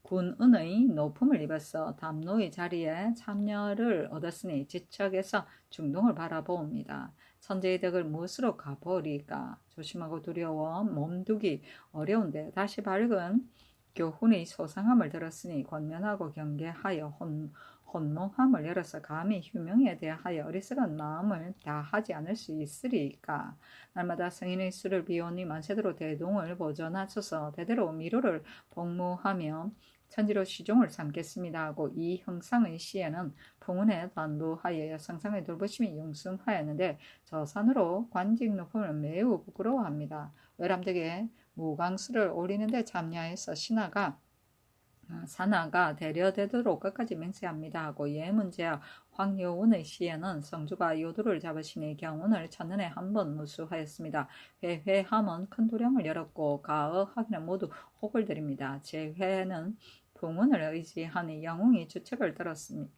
군은의 높음을 입어서 담노의 자리에 참여를 얻었으니 지척에서 중동을 바라보옵니다. 천재의 덕을 무엇으로 갚으리까? 조심하고 두려워 몸두기 어려운데 다시 밝은 교훈의 소상함을 들었으니 권면하고 경계하여 혼몽함을 열어서 감히 휴명에 대하여 어리석은 마음을 다하지 않을 수 있으리까. 날마다 성인의 수를 비오니 만세대로 대동을 보존하소서. 대대로 미로를 복무하며 천지로 시종을 삼겠습니다 하고 이 형상의 시에는 풍운에 반부하여 성상의 돌보심이 용숭하였는데 저 산으로 관직 높음을 매우 부끄러워합니다. 외람되게 무강수를 올리는데 참여해서 산하가 대려되도록 끝까지 맹세합니다 하고 예문제와 황효운의 시에는 성주가 요도를 잡으시니 경운을 천년에 한 번 무수하였습니다. 회회함은 큰 도량을 열었고 가어하기는 모두 혹을 드립니다. 제회는 풍운을 의지하니 영웅이 주책을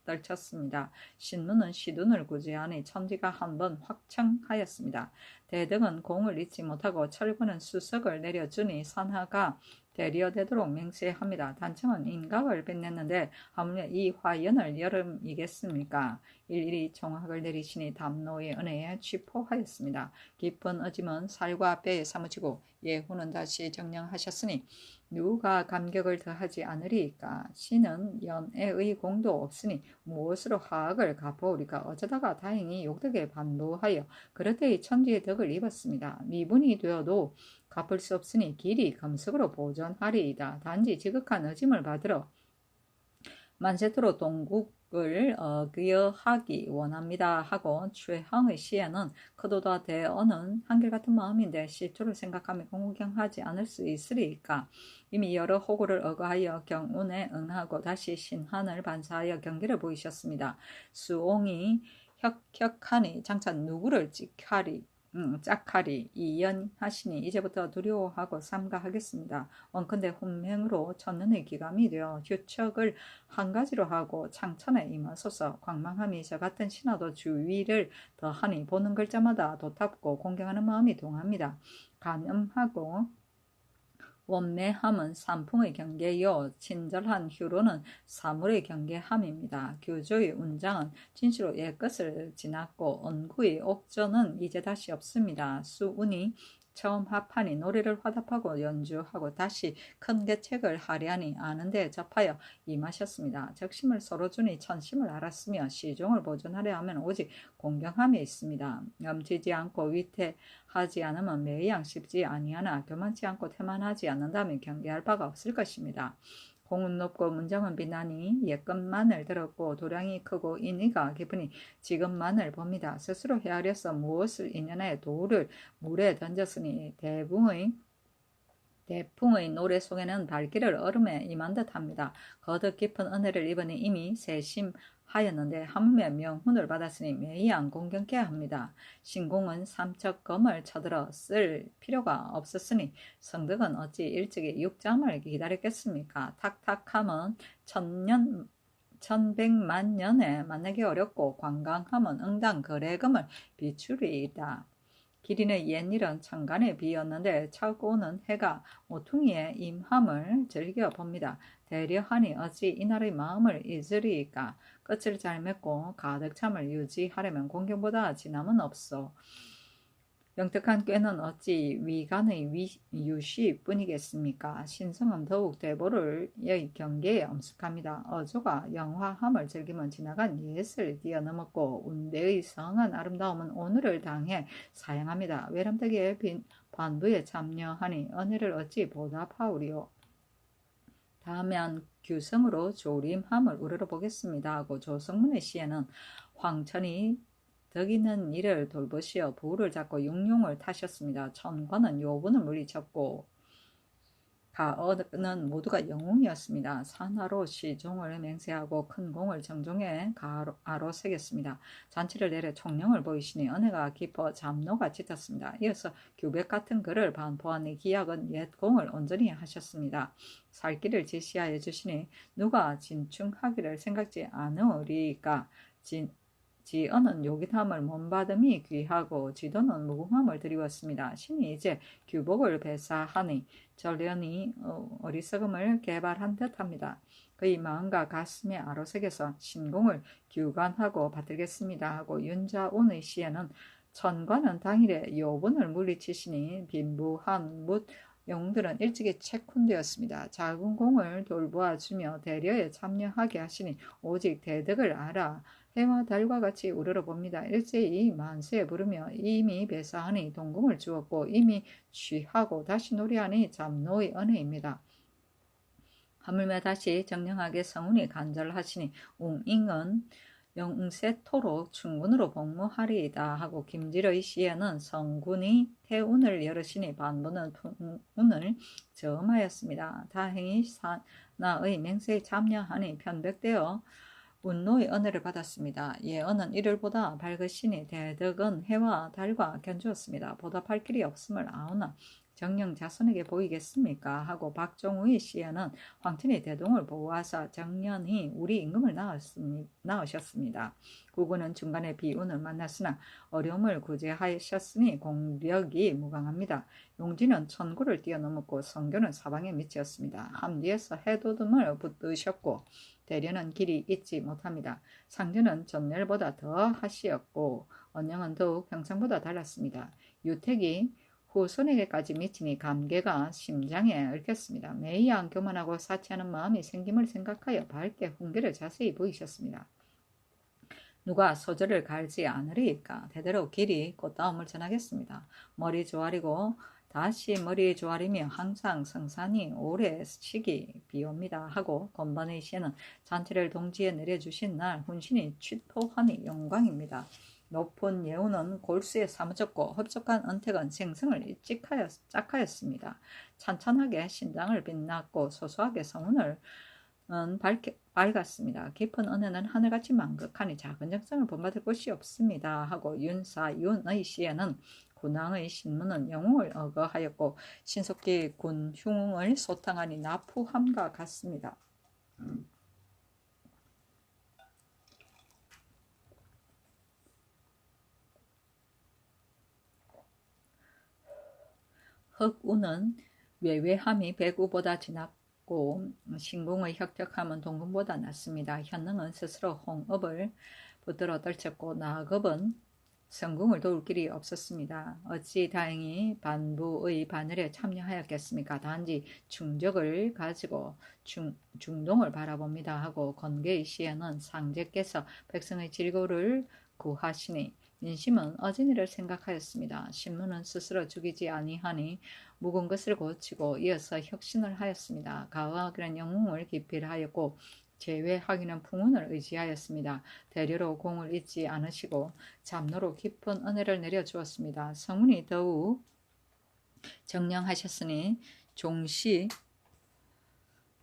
떨쳤습니다. 신문은 시둔을 구제하니 천지가 한번 확청하였습니다. 대덕은 공을 잊지 못하고 철구는 수석을 내려주니 산하가 대리어되도록 맹세합니다. 단청은 인각을 빛냈는데 하물며 이 화연을 여름이겠습니까? 일일이 종학을 내리시니 담노의 은혜에 취포하였습니다. 깊은 어짐은 살과 뼈에 사무치고 예후는 다시 정령하셨으니 누가 감격을 더하지 않으리까? 신은 연애의 공도 없으니 무엇으로 화학을 갚아오리까? 어쩌다가 다행히 욕덕에 반도하여 그릇되이 천지의 덕을 입었습니다. 미분이 되어도 갚을 수 없으니 길이 금석으로 보존하리이다. 단지 지극한 어짐을 받으러 만세토록 동국을 어기어하기 원합니다 하고 최항의 시에는 그도다 대어는 한결같은 마음인데 시초를 생각하며 공경하지 않을 수 있으리까. 이미 여러 호구를 어거하여 경운에 응하고 다시 신한을 반사하여 경계를 보이셨습니다. 수옹이 혁혁하니 장차 누구를 짝하리 이연하시니 이제부터 두려워하고 삼가하겠습니다. 원컨대 혼명으로 천년의 기감이 되어 휴척을 한 가지로 하고 창천에 임하소서. 광망함이 저 같은 신하도 주위를 더하니 보는 글자마다 도탑고 공경하는 마음이 동합니다. 간음하고 원매함은 산풍의 경계요 친절한 휴로는 사물의 경계함입니다. 교조의 운장은 진시로 옛것을 지났고 언구의 옥전은 이제 다시 없습니다. 수운이 처음 합하니 노래를 화답하고 연주하고 다시 큰 계책을 하려니 아는데 접하여 임하셨습니다. 적심을 서로 주니 천심을 알았으며 시종을 보존하려 하면 오직 공경함이 있습니다. 넘치지 않고 위태하지 않으면 매양 쉽지 아니하나 교만치 않고 태만하지 않는다면 경계할 바가 없을 것입니다. 공은 높고 문장은 비나니 옛것만을 들었고 도량이 크고 인의가 깊으니 지금만을 봅니다. 스스로 헤아려서 무엇을 인연하여 돌을 물에 던졌으니 대풍의 노래 속에는 발길을 얼음에 임한 듯합니다. 거듭 깊은 은혜를 입으니 이미 세심하였는데 하물며 명훈을 받았으니 매이안 공경케 합니다. 신공은 삼척검을 쳐들어 쓸 필요가 없었으니 성덕은 어찌 일찍이 육잠을 기다렸겠습니까? 탁탁함은 천백만 년에 만나기 어렵고 관광함은 응당 거래금을 비추리이다. 기린의 옛일은 천간에 비었는데 차고는 해가 모퉁이에 임함을 즐겨봅니다. 대려하니 어찌 이날의 마음을 잊으리까. 끝을 잘 맺고 가득 참을 유지하려면 공경보다 지남은 없소. 영특한 꾀는 어찌 위간의 유시뿐이겠습니까? 신성은 더욱 대보를 경계에 엄숙합니다. 어조가 영화함을 즐기면 지나간 옛을 뛰어넘었고 운대의 성한 아름다움은 오늘을 당해 사양합니다. 외람되게 빈 반부에 참여하니 은혜를 어찌 보답하오리요. 다음엔 규성으로 조림함을 우러러보겠습니다 하고 조성문의 시에는 황천이 덕 있는 일을 돌보시어 부를 잡고 용용을 타셨습니다. 천관은 요분을 물리쳤고 가어는 모두가 영웅이었습니다. 산하로 시종을 맹세하고 큰 공을 정종에 가로 새겼습니다. 잔치를 내려 총령을 보이시니 은혜가 깊어 잠노가 짙었습니다. 이어서 규백 같은 글을 반포하니 기약은 옛 공을 온전히 하셨습니다. 살길을 지시하여 주시니 누가 진충하기를 생각지 않으리까. 지언은 요깃함을 몸받음이 귀하고 지도는 무궁함을 드리웠습니다. 신이 이제 규복을 배사하니 전련이 어리석음을 개발한 듯합니다. 그의 마음과 가슴에 아로새겨서 신공을 규관하고 받들겠습니다 하고 윤자온의 시에는 천관은 당일에 요분을 물리치시니 빈부한 묻 영웅들은 일찍이 체쿤되었습니다. 작은 공을 돌보아주며 대려에 참여하게 하시니 오직 대덕을 알아 해와 달과 같이 우러러봅니다. 일제히 만세에 부르며 이미 배사하니 동궁을 주었고 이미 취하고 다시 노래하니 잠노의 은혜입니다. 하물며 다시 정령하게 성운이 간절하시니 웅잉은 영세토록 충군으로 복무하리이다 하고 김지의 시에는 성군이 태운을 열으시니 반부는 풍운을 저음하였습니다. 다행히 사나의 맹세에 참여하니 편백되어 운노의 은혜를 받았습니다. 예언은 이를보다 밝으시니 대덕은 해와 달과 견주었습니다. 보답할 길이 없음을 아오나 정령 자손에게 보이겠습니까? 하고 박종우의 시에는 황천이 대동을 보호하사 정년이 우리 임금을 낳으셨습니다. 구군은 중간에 비운을 만났으나 어려움을 구제하셨으니 공력이 무강합니다. 용진은 천구를 뛰어넘었고 성교는 사방에 미치었습니다. 함뒤에서 해돋음을 붙드셨고 대련은 길이 잊지 못합니다. 상전은 전멸보다 더 하시었고 언영은 더욱 평상보다 달랐습니다. 유택이 후손에게까지 미치니 감개가 심장에 얽혔습니다. 매이양 교만하고 사치하는 마음이 생김을 생각하여 밝게 훈계를 자세히 보이셨습니다. 누가 소절을 갈지 않으리까 대대로 길이 꽃다움을 전하겠습니다. 머리 조아리고 다시 머리 조아리며 항상 성산이 오래 시기 비옵니다 하고 건반의 시에는 잔치를 동지에 내려주신 날 훈신이 취토하니 영광입니다. 높은 예우는 골수에 사무쳤고 흡족한 은택은 생성을 짝하였습니다. 찬찬하게 신장을 빛났고 소소하게 성운을 밝았습니다. 깊은 은혜는 하늘같이 만극하니 작은 정성을 본받을 곳이 없습니다 하고 윤사윤의 시에는 군왕의 신문은 영웅을 어거하였고 신속기 군 흉을 소탕하니 나푸함과 같습니다. 흑우는 외외함이 백우보다 지났고 신궁의 혁혁함은 동궁보다 낮습니다. 현능은 스스로 홍업을 붙들어 떨쳤고 나급은 성궁을 도울 길이 없었습니다. 어찌 다행히 반부의 바늘에 참여하였겠습니까? 단지 충적을 가지고 중동을 바라봅니다 하고 건계의 시에는 상제께서 백성의 질고를 구하시니 민심은 어진이를 생각하였습니다. 신문은 스스로 죽이지 아니하니 묵은 것을 고치고 이어서 혁신을 하였습니다. 가호하기는 영웅을 기필하였고 제외하기는 풍운을 의지하였습니다. 대려로 공을 잊지 않으시고 잡로로 깊은 은혜를 내려주었습니다. 성운이 더욱 정령하셨으니 종시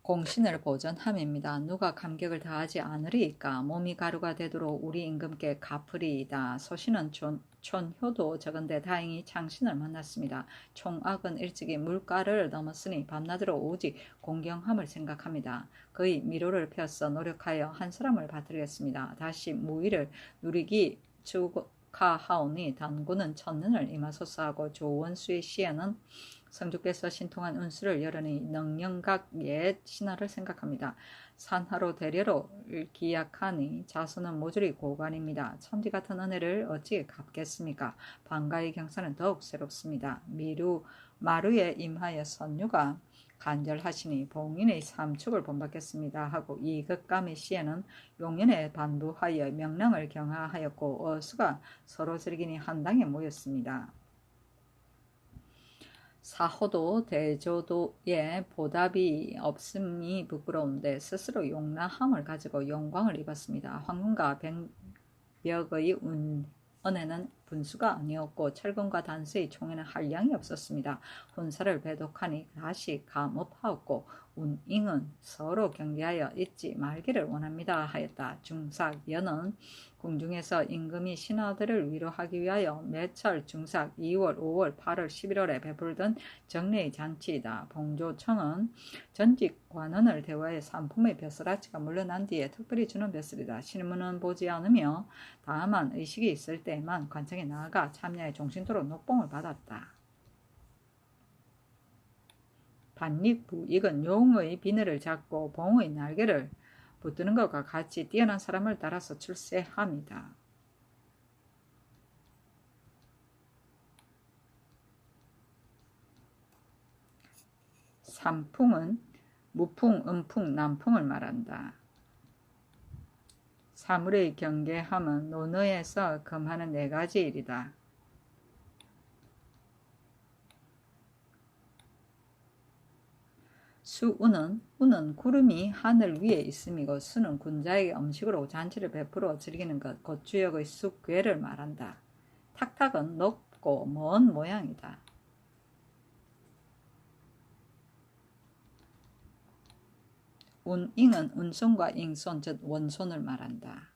공신을 보전함입니다. 누가 감격을 다하지 않으리까 몸이 가루가 되도록 우리 임금께 갚으리이다. 소신은 촌효도 적은데 다행히 창신을 만났습니다. 총악은 일찍이 물가를 넘었으니 밤낮으로 오직 공경함을 생각합니다. 그의 미로를 펴서 노력하여 한 사람을 받들겠습니다. 다시 무의를 누리기 축하하오니 단군은 천년을 임하소서 하고 조원수의 시에는 성주께서 신통한 운수를 열으니 능영각 옛 신하를 생각합니다. 산하로 대려로 기약하니 자손은 모조리 고관입니다. 천지 같은 은혜를 어찌 갚겠습니까? 방가의 경사는 더욱 새롭습니다. 마루에 임하여 선유가 간절하시니 봉인의 삼축을 본받겠습니다 하고 이극감의 시에는 용연에 반부하여 명랑을 경하하였고 어수가 서로 즐기니 한당에 모였습니다. 사호도 대조도에 보답이 없음이 부끄러운데 스스로 용나함을 가지고 영광을 입었습니다. 황금과 백벽의 은혜는 분수가 아니었고 철근과 단수의 총에는 한량이 없었습니다. 혼사를 배독하니 다시 감업하였고 운잉은 서로 경계하여 잊지 말기를 원합니다 하였다. 중삭연은 궁중에서 임금이 신하들을 위로하기 위하여 매철 중삭 2월 5월 8월 11월에 베풀던 정례의 잔치이다. 봉조청은 전직 관원을 대우하여 상품의 벼슬아치가 물러난 뒤에 특별히 주는 벼슬이다. 신문은 보지 않으며 다만 의식이 있을 때만 관청에 나아가 참여의 종신토록 녹봉을 받았다. 반익부익은 용의 비늘을 잡고 봉의 날개를 붙드는 것과 같이 뛰어난 사람을 따라서 출세합니다. 삼풍은 무풍, 음풍, 남풍을 말한다. 사물의 경계함은 논어에서 금하는 4가지 일이다. 우는 구름이 하늘 위에 있음이고 수는 군자에게 음식으로 잔치를 베풀어 즐기는 것, 곧 주역의 쑥괴를 말한다. 탁탁은 높고 먼 모양이다. 운잉은 운손과 잉손 즉 원손을 말한다.